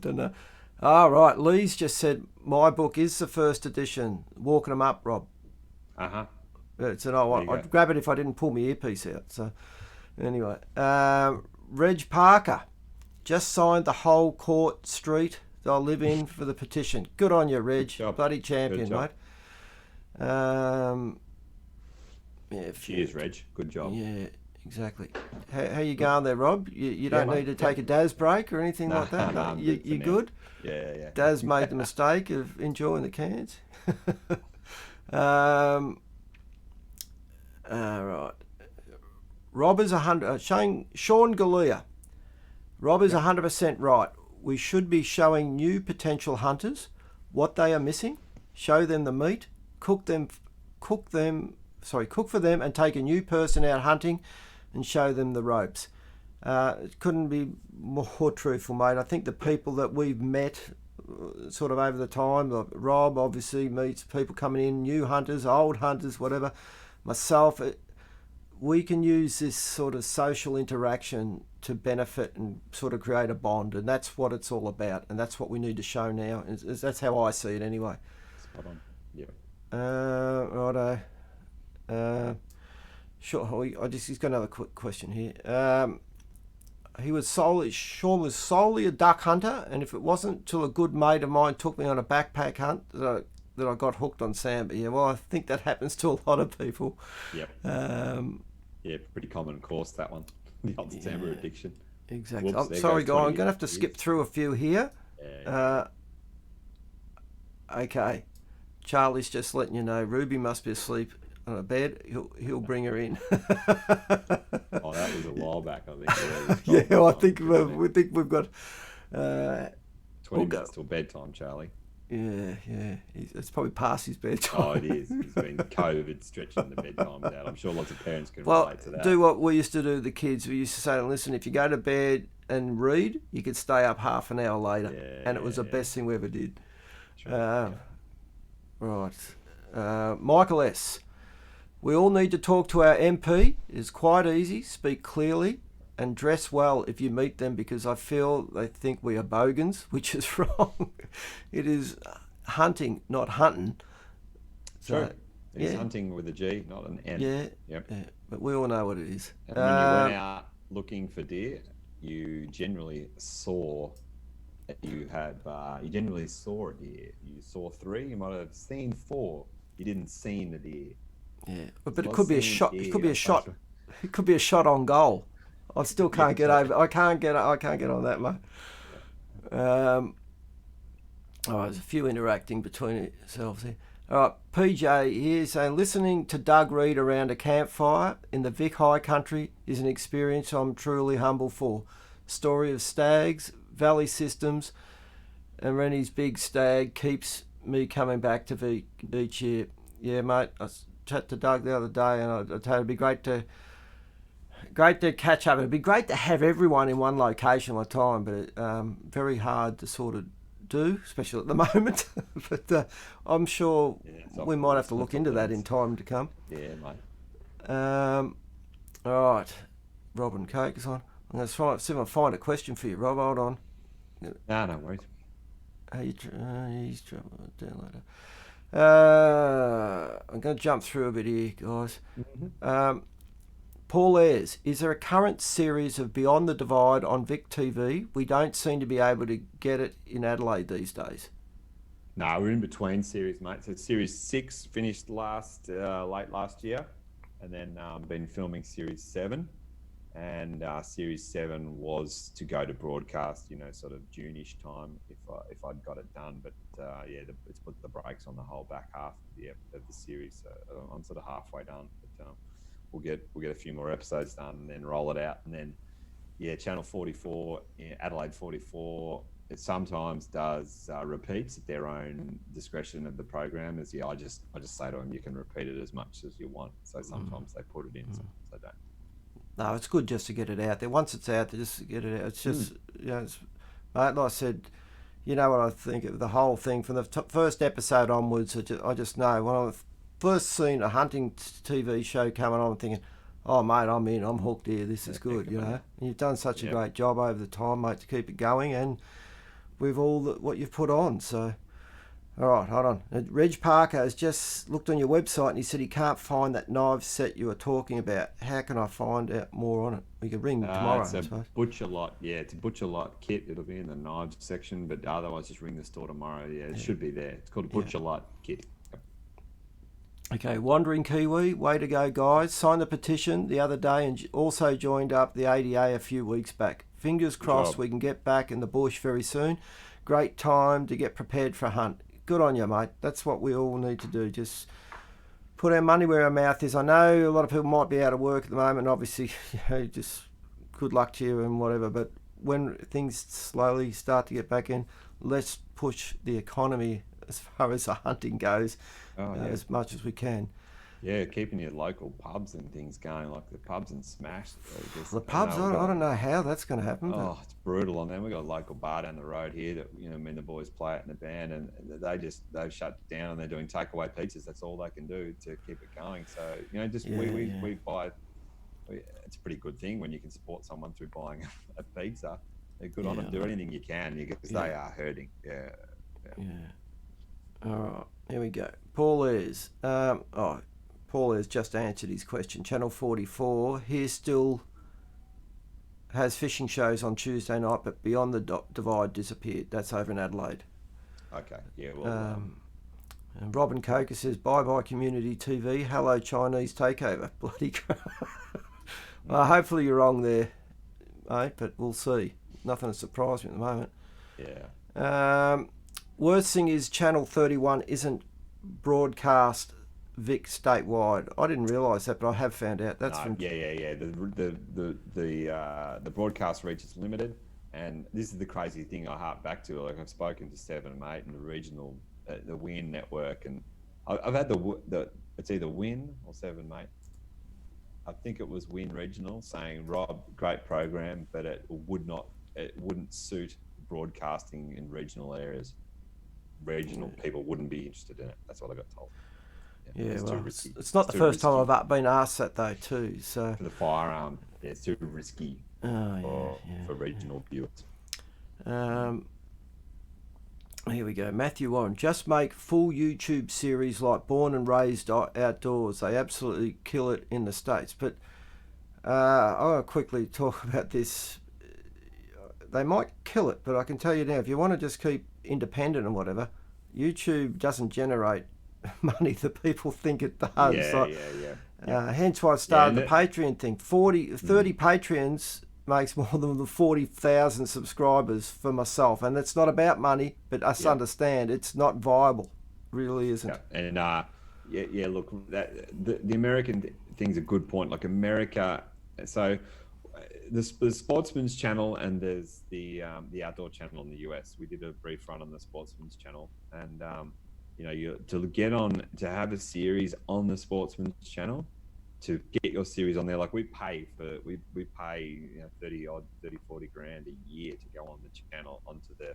don't know. All right, Lee's just said my book is the first edition. Walking them up, Rob. It's an old one. I'd grab it if I didn't pull my earpiece out. So anyway, Reg Parker just signed the whole court street they'll live in for the petition. Good on you, Reg. Bloody champion, mate. Cheers, Reg. Good job. Yeah, exactly. How you going there, Rob? You don't need to take a Daz break or anything like that? No, you good? Yeah. Daz made the mistake of enjoying the cans. Right. Rob is 100. Sean Galea. Rob is 100% right. We should be showing new potential hunters what they are missing, show them the meat, cook for them, and take a new person out hunting and show them the ropes. It couldn't be more truthful, mate. I think the people that we've met sort of over the time, like Rob obviously meets people coming in, new hunters, old hunters, whatever, myself, we can use this sort of social interaction to benefit and sort of create a bond, and that's what it's all about, and that's what we need to show now. That's how I see it anyway. Spot on. Yeah. Righto. Sure. He's got another quick question here. Sean was solely a duck hunter, and if it wasn't till a good mate of mine took me on a backpack hunt that I got hooked on sambar. Yeah, well, I think that happens to a lot of people. Yep. Yeah, pretty common course, that one. The old sambar addiction. Exactly. I'm sorry, guys. I'm going to have to skip through a few here. Okay. Charlie's just letting you know Ruby must be asleep on a bed. He'll bring her in. Oh, that was a while back, I think. Yeah, I think we've got 20 minutes till bedtime, Charlie. Yeah. It's probably past his bedtime. Oh, it is. He's been COVID stretching the bedtime out. I'm sure lots of parents can relate to that. Do what we used to do with the kids. We used to say, listen, if you go to bed and read, you could stay up half an hour later. And it was the best thing we ever did. Right. Michael S. We all need to talk to our MP. It's quite easy. Speak clearly and dress well if you meet them, because I feel they think we are bogans, which is wrong. It is hunting, not hunting. So, it's hunting with a G, not an N. Yeah, but we all know what it is. And when you went out looking for deer, you generally saw a deer. You saw 3. You might have seen 4. You didn't see the deer. Yeah, but it could be a shot. It could be a shot. It could be a shot on goal. I still can't get over. I can't get on that, mate. There's a few interacting between ourselves here. All right, PJ here saying, listening to Doug read around a campfire in the Vic High Country is an experience I'm truly humble for. Story of stags, valley systems, and Rennie's big stag keeps me coming back to Vic each year. Yeah, mate, I chatted to Doug the other day, and I told him it'd be great to catch up. It'd be great to have everyone in one location at a time, but very hard to sort of do, especially at the moment. But I'm sure we might have to look into that in time to come. Yeah, mate. All right, Rob and Coke is on. I'm going to try see if I find a question for you, Rob. Hold on. No worries. He's down later. I'm going to jump through a bit here, guys. Paul Ayres, is there a current series of Beyond the Divide on Vic TV? We don't seem to be able to get it in Adelaide these days. No, we're in between series, mate. So Series 6 finished late last year, and then been filming Series 7. And Series 7 was to go to broadcast, sort of June-ish time if I'd got it done. But it's put the brakes on the whole back half of the series. So I'm sort of halfway done. But we'll get a few more episodes done and then roll it out. And then Channel 44, Adelaide 44, it sometimes does repeats at their own discretion of the program. I just say to them, you can repeat it as much as you want. So sometimes they put it in, sometimes they don't. No, it's good just to get it out there. Once it's out there, just to get it out. It's just, mate, like I said, you know what I think of the whole thing. From the first episode onwards, I just know. When I first seen a hunting TV show coming on, I'm thinking, oh, mate, I'm in. I'm hooked here. This is good, And you've done such a great job over the time, mate, to keep it going. And with all what you've put on. So, all right, hold on. Reg Parker has just looked on your website and he said he can't find that knife set you were talking about. How can I find out more on it? We can ring tomorrow, It's I a suppose. butcher lot. Yeah, it's a butcher lot kit. It'll be in the knives section, but otherwise just ring the store tomorrow. Yeah, it should be there. It's called a butcher lot kit. Yep. Okay, Wandering Kiwi, way to go, guys. Signed the petition the other day and also joined up the ADA a few weeks back. Fingers crossed we can get back in the bush very soon. Great time to get prepared for a hunt. Good on you, mate. That's what we all need to do. Just put our money where our mouth is. I know a lot of people might be out of work at the moment. Obviously, just good luck to you and whatever. But when things slowly start to get back in, let's push the economy as far as the hunting goes as much as we can. Yeah, keeping your local pubs and things going, like the pubs in Smash. The pubs, I don't know how that's going to happen. Oh, it's brutal on them. We got a local bar down the road here that me and the boys play it in the band, and they've shut down and they're doing takeaway pizzas. That's all they can do to keep it going. So we buy. It's a pretty good thing when you can support someone through buying a pizza. They're good on them. Do anything you can because they are hurting. Yeah. All right, here we go. Paul has just answered his question. Channel 44 here still has fishing shows on Tuesday night, but Beyond the Divide disappeared. That's over in Adelaide. Okay, yeah. Well, and Robin Coker says, bye-bye community TV. Hello Chinese takeover. Bloody crap. Well, hopefully you're wrong there, mate, but we'll see. Nothing to surprise me at the moment. Yeah. Worst thing is Channel 31 isn't broadcast Vic statewide. I didn't realise that, but I have found out. That's from... Yeah. The broadcast reach is limited, and this is the crazy thing I harp back to. Like I've spoken to 7 and 8 and the regional, the WIN network, and I've had it's either WIN or 7 Mate. I think it was WIN Regional saying, Rob, great program, but it wouldn't suit broadcasting in regional areas. Regional people wouldn't be interested in it. That's what I got told. It's not the first time I've been asked that though too. So for the firearm, it's too risky for regional viewers. Here we go. Matthew Warren, just make full YouTube series like Born and Raised Outdoors. They absolutely kill it in the States. But I'll quickly talk about this. They might kill it, but I can tell you now, if you want to just keep independent and whatever, YouTube doesn't generate money that people think it does. Hence why I started the Patreon thing. 30 Patreons makes more than the 40,000 subscribers for myself, and it's not about money, but us understand it's not viable. Really isn't. And look, the American thing's a good point. Like America, so the Sportsman's Channel and there's the Outdoor Channel in the US. We did a brief run on the Sportsman's Channel, and to get on to have a series on the Sportsman's Channel, to get your series on there, like we pay 30 40 grand a year to go on the channel onto the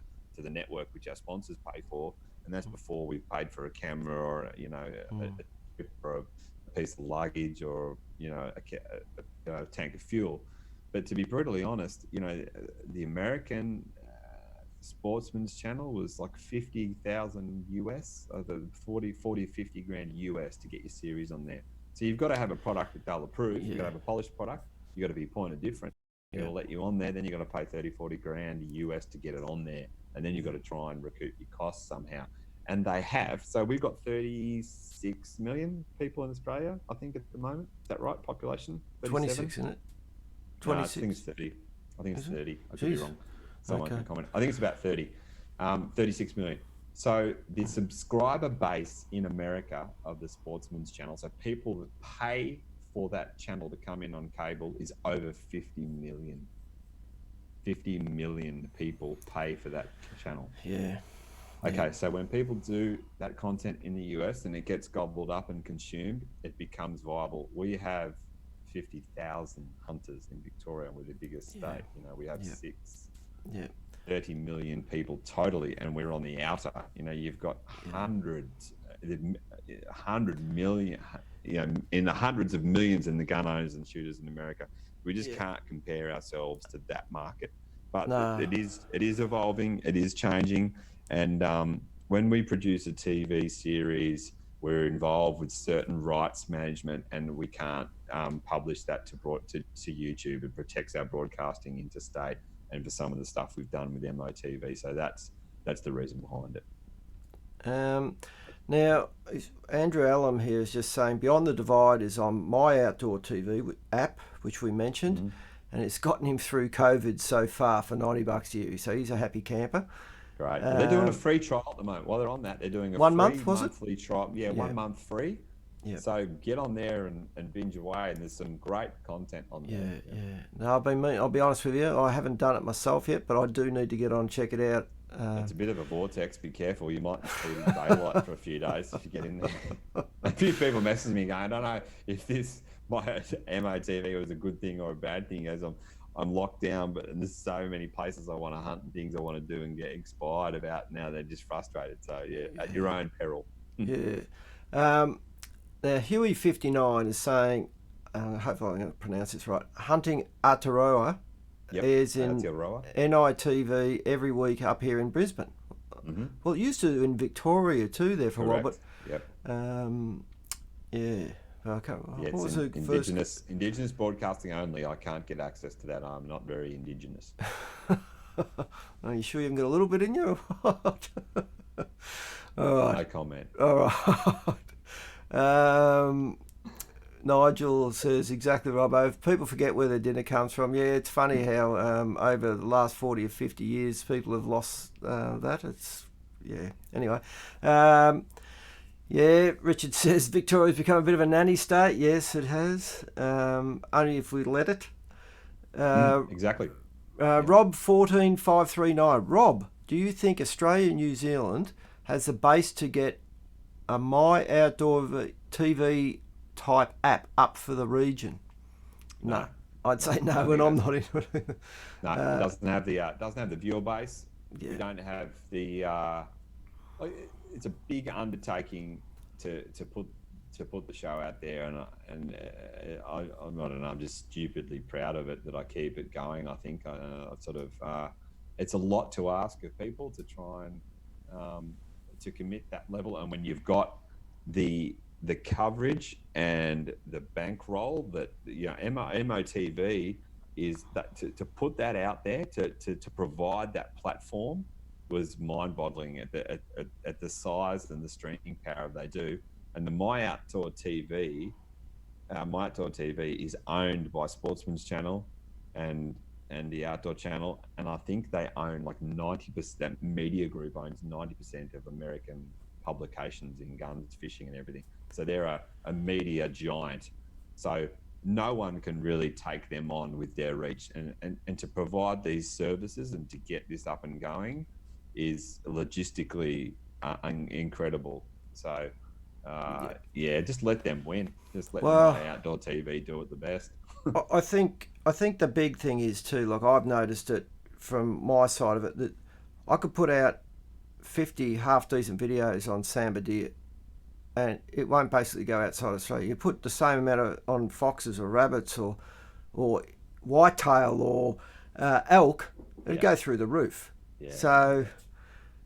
network, which our sponsors pay for, and that's before we've paid for a camera or a trip or a piece of luggage or a tank of fuel. But to be brutally honest, the American Sportsman's Channel was like 50,000 US, the 40 50 grand US to get your series on there. So you've got to have a product that they'll approve. You've got to have a polished product. You've got to be a point of difference. It'll let you on there. Then you've got to pay 30, 40 grand US to get it on there. And then you've got to try and recoup your costs somehow. And they have. So we've got 36 million people in Australia, I think, at the moment. Is that right? Population? 26, isn't it? 26. No, I think it's 30. I think it's 30. I could be wrong. Someone can comment. I think it's about 30. 36 million. So the subscriber base in America of the Sportsman's Channel, so people that pay for that channel to come in on cable, is over 50 million. 50 million people pay for that channel. Okay, so when people do that content in the US and it gets gobbled up and consumed, it becomes viable. We have 50,000 hunters in Victoria, and we're the biggest state. We have 30 million people totally, and we're on the outer. You've got hundreds, 100 million, in the hundreds of millions in the gun owners and shooters in America. We just can't compare ourselves to that market. but No. it is evolving, it is changing, and when we produce a TV series, we're involved with certain rights management, and we can't publish that to YouTube. It protects our broadcasting interstate, and for some of the stuff we've done with MOTV. So that's the reason behind it. Now, Andrew Allen here is just saying Beyond the Divide is on My Outdoor TV app, which we mentioned, and it's gotten him through COVID so far for $90 a year. So he's a happy camper. Great. Well, they're doing a free trial at the moment. While they're on that, they're doing a monthly trial. Yeah, 1 month free. Yeah. So get on there and binge away, and there's some great content on there. Yeah. No, I'll be honest with you, I haven't done it myself yet, but I do need to get on and check it out. It's a bit of a vortex. Be careful. You might see daylight for a few days if you get in there. A few people message me going, I don't know if my MOTV was a good thing or a bad thing, as I'm locked down, but there's so many places I want to hunt and things I want to do and get inspired about. Now they're just frustrated. So at your own peril. Yeah. Now Huey59 is saying, hopefully I'm going to pronounce this right, hunting Aotearoa is in NITV every week up here in Brisbane. Well, it used to in Victoria too there for a while, but it's Indigenous broadcasting only. I can't get access to that. I'm not very Indigenous. Are you sure you haven't got a little bit in you? All right. No comment. All right. Nigel says exactly, Robbo. If people forget where their dinner comes from, it's funny how over the last 40 or 50 years people have lost that. Anyway. Richard says Victoria's become a bit of a nanny state. Yes, it has. Only if we let it. Exactly. Rob 14539. Rob, do you think Australia and New Zealand has the base to get a My Outdoor TV type app up for the region? No. I'd say no, and I'm not into it. No, it doesn't have the viewer base. We don't have the. It's a big undertaking to put the show out there, and I'm just stupidly proud of it that I keep it going. I think it's a lot to ask of people to try and to commit that level, and when you've got the coverage and the bankroll that MOTV is, that to put that out there, to provide that platform was mind-boggling at the size and the streaming power they do. And the My Outdoor TV is owned by Sportsman's Channel and the Outdoor Channel, and I think they own like 90%. That media group owns 90% of American publications in guns, fishing, and everything. So they're a media giant. So no one can really take them on with their reach, and to provide these services and to get this up and going is logistically incredible. So just let them win. Just let My Outdoor TV do it the best. I think the big thing is too, like I've noticed it from my side of it, that I could put out 50 half decent videos on sambar deer and it won't basically go outside Australia. You put the same amount on foxes or rabbits or whitetail or elk, it'd go through the roof. So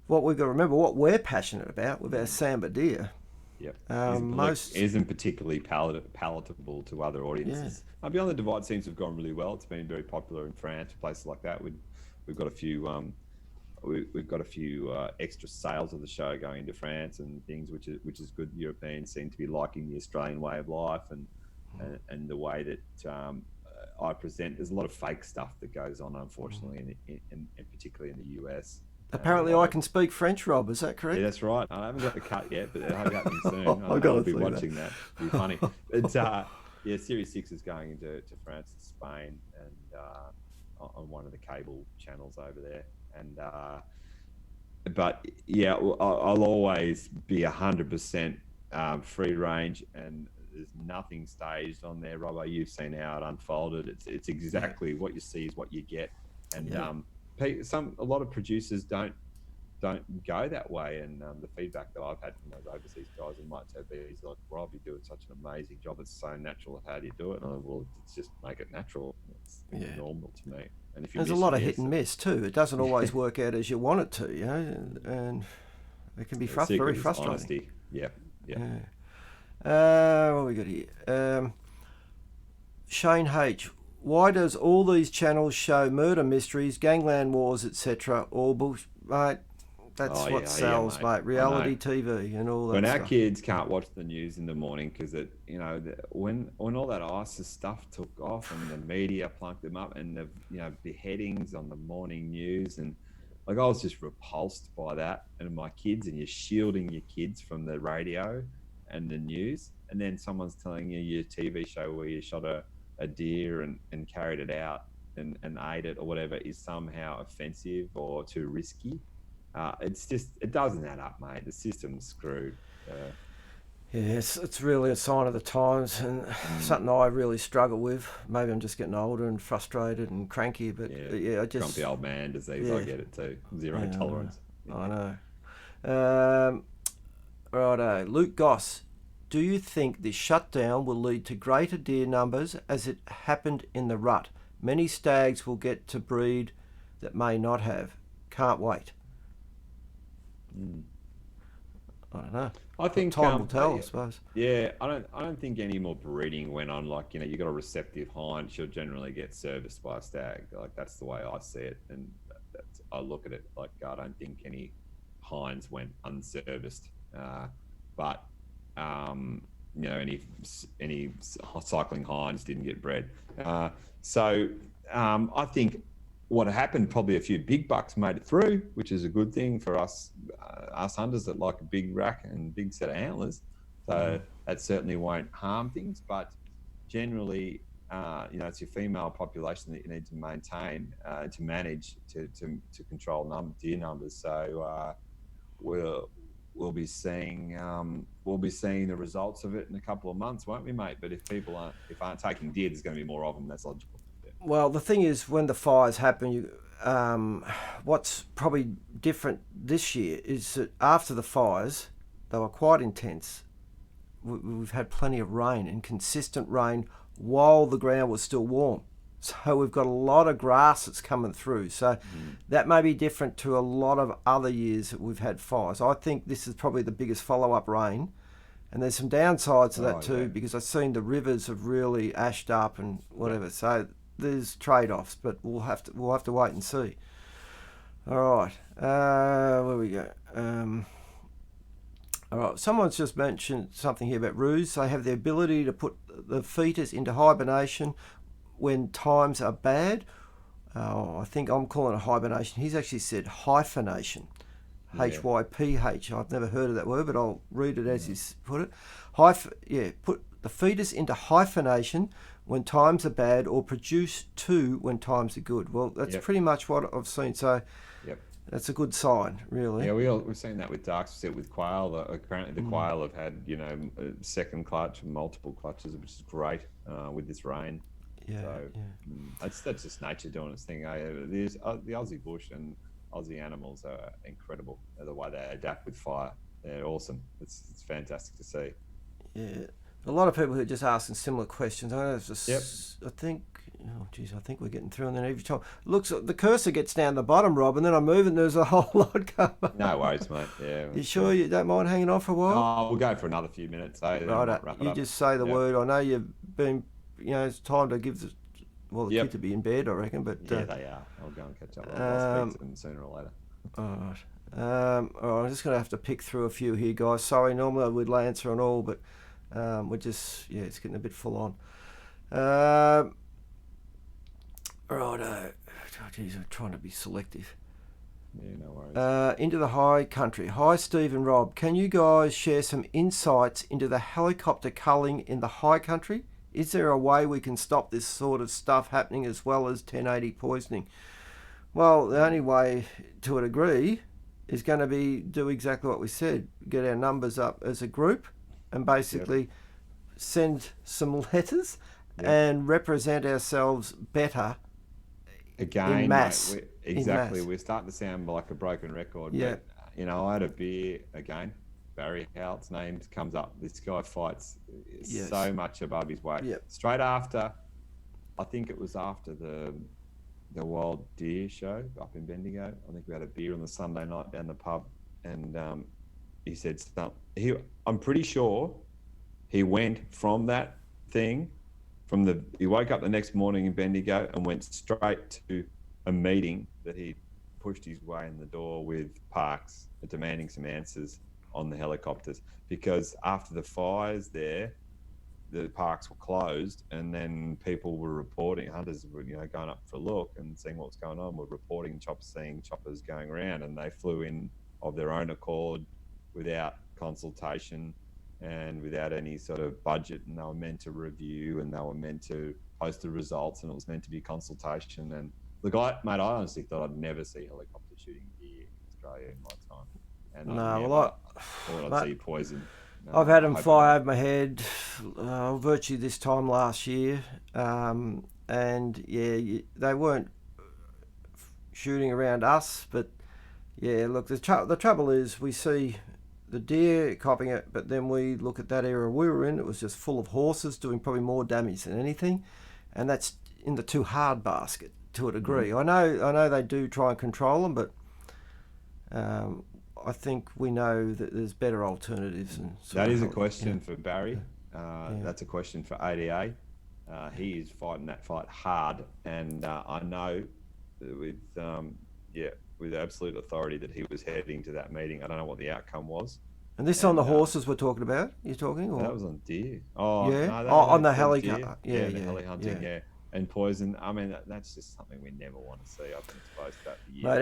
what we've got to remember, what we're passionate about with our sambar deer, isn't particularly palatable to other audiences. Beyond the Divide seems to have gone really well. It's been very popular in France, places like that. We've got a few we've got a few extra sales of the show going into France and things, which is good. Europeans seem to be liking the Australian way of life and the way that I present. There's a lot of fake stuff that goes on, unfortunately, and particularly in the US. Apparently, I can speak French, Rob. Is that correct? Yeah, that's right. I haven't got the cut yet, but it'll be happening soon. I'll be watching that. It'll be funny. But Series 6 is going into France and Spain, and on one of the cable channels over there. And I'll always be 100% free range, and there's nothing staged on there. Robbo, you've seen how it unfolded. It's exactly what you see is what you get, and a lot of producers don't don't go that way. And the feedback that I've had from those overseas guys in my TV is like, Rob, you're doing such an amazing job. It's so natural. How do you do it? And I'm like, well, it's just make it natural. It's normal to me. And if you There's a miss, lot you of hit miss. and miss too. It doesn't always work out as you want it to, and it can be The secret very is frustrating. honesty. Yep. What we got here? Shane H. Why does all these channels show murder mysteries, gangland wars, etc.? All bullshit, mate. That's what sells, mate. Reality TV and all that. When stuff. our kids can't watch the news in the morning because when all that ISIS stuff took off and the media plunked them up and the beheadings on the morning news, and like I was just repulsed by that. And my kids, and you're shielding your kids from the radio and the news, and then someone's telling you your TV show where you shot a deer and carried it out and ate it or whatever is somehow offensive or too risky. It's just, it doesn't add up, mate. The system's screwed. It's really a sign of the times, and something I really struggle with. Maybe I'm just getting older and frustrated and cranky, but I just grumpy old man disease. I get it too. Zero tolerance. I know. Righto, Luke Goss. Do you think this shutdown will lead to greater deer numbers as it happened in the rut? Many stags will get to breed that may not have. Can't wait. I don't know. I think time will tell, I suppose. Yeah, I don't think any more breeding went on. Like, you got a receptive hind, she'll generally get serviced by a stag. Like, that's the way I see it, and I look at it like I don't think any hinds went unserviced, but any cycling hinds didn't get bred. So I think what happened, probably a few big bucks made it through, which is a good thing for us hunters that like a big rack and big set of antlers. So that certainly won't harm things, but generally, it's your female population that you need to maintain, to manage, to control deer numbers. So we'll be seeing the results of it in a couple of months, won't we, mate? But if people aren't taking deer, there's going to be more of them. That's logical. Well, the thing is, when the fires happen, what's probably different this year is that after the fires, they were quite intense. We've had plenty of rain and consistent rain while the ground was still warm. So we've got a lot of grass that's coming through. So that may be different to a lot of other years that we've had fires. I think this is probably the biggest follow-up rain. And there's some downsides to that too, because I've seen the rivers have really ashed up and whatever. Yeah. So there's trade-offs, but we'll have to wait and see. All right, where we go? All right, someone's just mentioned something here about roos. They have the ability to put the fetus into hibernation when times are bad. I think I'm calling it hibernation. He's actually said hyphenation. Hyph. I've never heard of that word, but I'll read it as he's put it. Put the fetus into hyphenation when times are bad, or produce two when times are good. Well, that's pretty much what I've seen. So that's a good sign, really. Yeah, we've seen that with ducks, with quail. Apparently the quail have had, a second clutch and multiple clutches, which is great with this rain. That's just nature doing its thing. The Aussie bush and Aussie animals are incredible. The way they adapt with fire, they're awesome. It's fantastic to see. Yeah, a lot of people who are just asking similar questions. I think we're getting through, and then every time looks, the cursor gets down the bottom, Rob, and then I move and there's a whole lot coming. No worries, mate. Yeah. You sure you don't mind hanging on for a while? Oh, we'll go for another few minutes. You just say the word. I know you've been. It's time to give the kids to be in bed, I reckon. But they are. I'll go and catch up. I'll speak to them sooner or later. All right. I'm just going to have to pick through a few here, guys. Sorry, normally I would answer on all, but we're just, it's getting a bit full on. Righto. Geez, I'm trying to be selective. Yeah, no worries. Into the high country. Hi, Steve and Rob. Can you guys share some insights into the helicopter culling in the high country? Is there a way we can stop this sort of stuff happening as well as 1080 poisoning? Well, the only way to a degree is going to be do exactly what we said. Get our numbers up as a group and basically send some letters and represent ourselves better Again, in mate, mass. exactly. We're starting to sound like a broken record, Yeah. but I had a beer again. Barry Hout's name comes up. This guy fights Yes. so much above his weight. Yep. Straight after, I think it was after the Wild Deer show up in Bendigo. I think we had a beer on the Sunday night down the pub, and he said something. I'm pretty sure he went from that thing. He woke up the next morning in Bendigo and went straight to a meeting that he pushed his way in the door with Parks, demanding some answers on the helicopters, because after the fires there, the parks were closed, and then people were reporting, hunters were going up for a look and seeing what's going on, were reporting seeing choppers going around, and they flew in of their own accord without consultation and without any sort of budget, and they were meant to review and they were meant to post the results, and it was meant to be consultation. And the guy, mate, I honestly thought I'd never see helicopter shooting deer in Australia in my time, and I No, never well, thought I'd see poison. I've had them fly over my head virtually this time last year, and yeah, they weren't shooting around us, but yeah, look, the trouble is we see the deer copying it, but then we look at that era we were in, it was just full of horses doing probably more damage than anything, and that's in the too hard basket to a degree. Mm. I know they do try and control them, but I think we know that there's better alternatives. And that is a question for Barry. That's a question for ADA. He is fighting that fight hard, and I know with absolute authority that he was heading to that meeting. I don't know what the outcome was. And this on the horses we're talking about? You're talking? Or? That was on deer. Oh, yeah. No, on the heli. Yeah, the heli hunting. Yeah. And poison. I mean, that's just something we never want to see. I've been exposed to that for years. But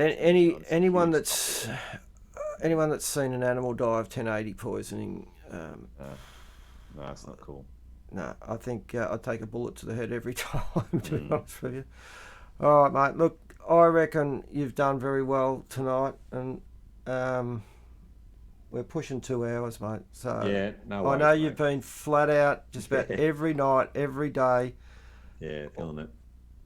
anyone that's seen an animal die of 1080 poisoning. No, it's not cool. No, I think I'd take a bullet to the head every time, to be honest with you. All right, mate. Look, I reckon you've done very well tonight, and we're pushing 2 hours, mate. So yeah, no worries, I know mate. You've been flat out just about every night, every day. Yeah, feeling it.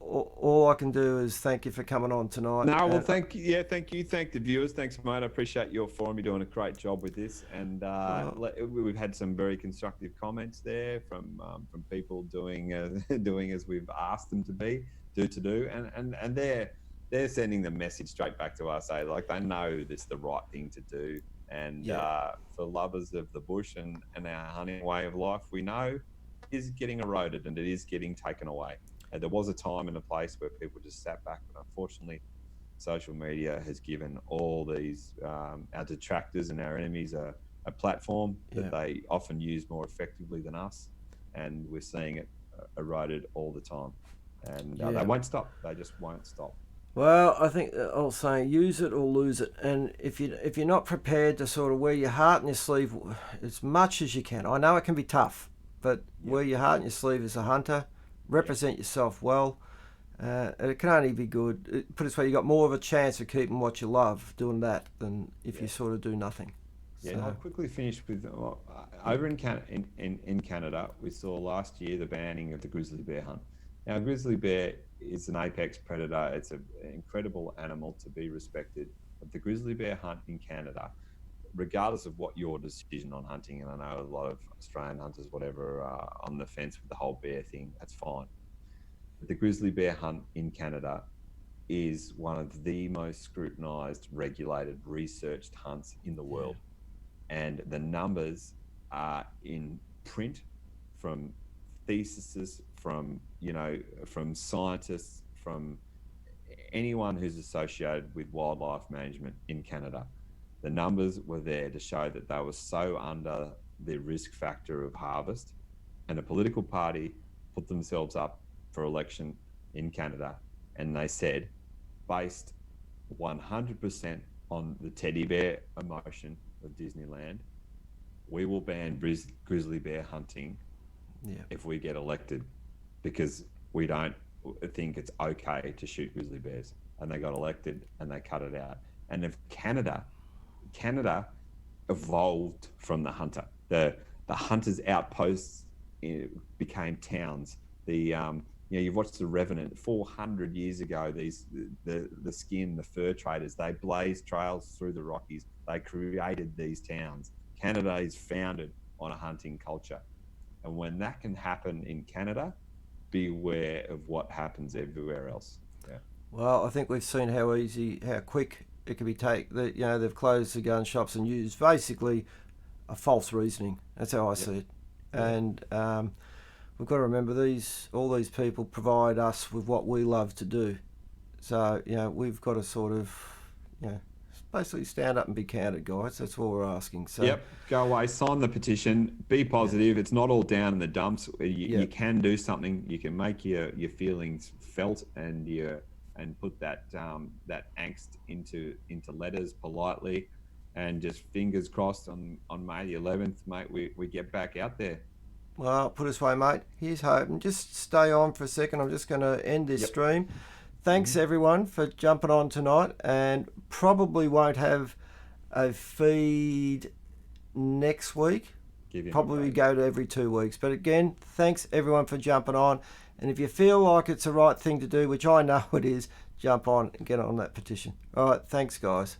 All I can do is thank you for coming on tonight. No, well, thank you. Yeah, thank you. Thank the viewers. Thanks, mate. I appreciate your forum. You're doing a great job with this, and we've had some very constructive comments there from people doing as we've asked them to do, and they're sending the message straight back to us. Like they know that's the right thing to do, and for lovers of the bush and our hunting way of life, we know it is getting eroded and it is getting taken away. There was a time and a place where people just sat back, but unfortunately, social media has given all these our detractors and our enemies a platform that they often use more effectively than us, and we're seeing it eroded all the time. And they won't stop. They just won't stop. Well, I think I'll say use it or lose it, and if you're not prepared to sort of wear your heart on your sleeve as much as you can, I know it can be tough, but wear your heart on your sleeve as a hunter. Represent yourself well. It can only be good. Put it this way, you got more of a chance of keeping what you love doing that than if you sort of do nothing. Yeah, so. I'll quickly finish with over in Canada, we saw last year the banning of the grizzly bear hunt. Now, grizzly bear is an apex predator. It's an incredible animal to be respected. But the grizzly bear hunt in Canada, regardless of what your decision on hunting, and I know a lot of Australian hunters, whatever, are on the fence with the whole bear thing, that's fine. But the grizzly bear hunt in Canada is one of the most scrutinised, regulated, researched hunts in the world. And the numbers are in print from theses, from scientists, from anyone who's associated with wildlife management in Canada. The numbers were there to show that they were so under the risk factor of harvest, and a political party put themselves up for election in Canada, and they said, based 100% on the teddy bear emotion of Disneyland, we will ban grizzly bear hunting if we get elected, because we don't think it's okay to shoot grizzly bears. And they got elected and they cut it out. And if Canada evolved from the hunter. The hunters' outposts became towns. The You know, you've watched The Revenant. 400 years ago, the skin, the fur traders, they blazed trails through the Rockies. They created these towns. Canada is founded on a hunting culture. And when that can happen in Canada, beware of what happens everywhere else. Yeah. Well, I think we've seen how quick it can be taken. They've closed the gun shops and used basically a false reasoning. That's how I see it. And we've got to remember all these people provide us with what we love to do. So, we've got to sort of, basically stand up and be counted, guys. That's what we're asking. So, yep, go away, sign the petition, be positive. It's not all down in the dumps. You can do something. You can make your feelings felt and put that angst into letters politely, and just fingers crossed on May the 11th, mate, we get back out there. Well, put it this way, mate. Here's hoping. Just stay on for a second. I'm just going to end this stream. Thanks, everyone, for jumping on tonight, and probably won't have a feed next week. Probably go to every 2 weeks. But again, thanks, everyone, for jumping on. And if you feel like it's the right thing to do, which I know it is, jump on and get on that petition. All right, thanks, guys.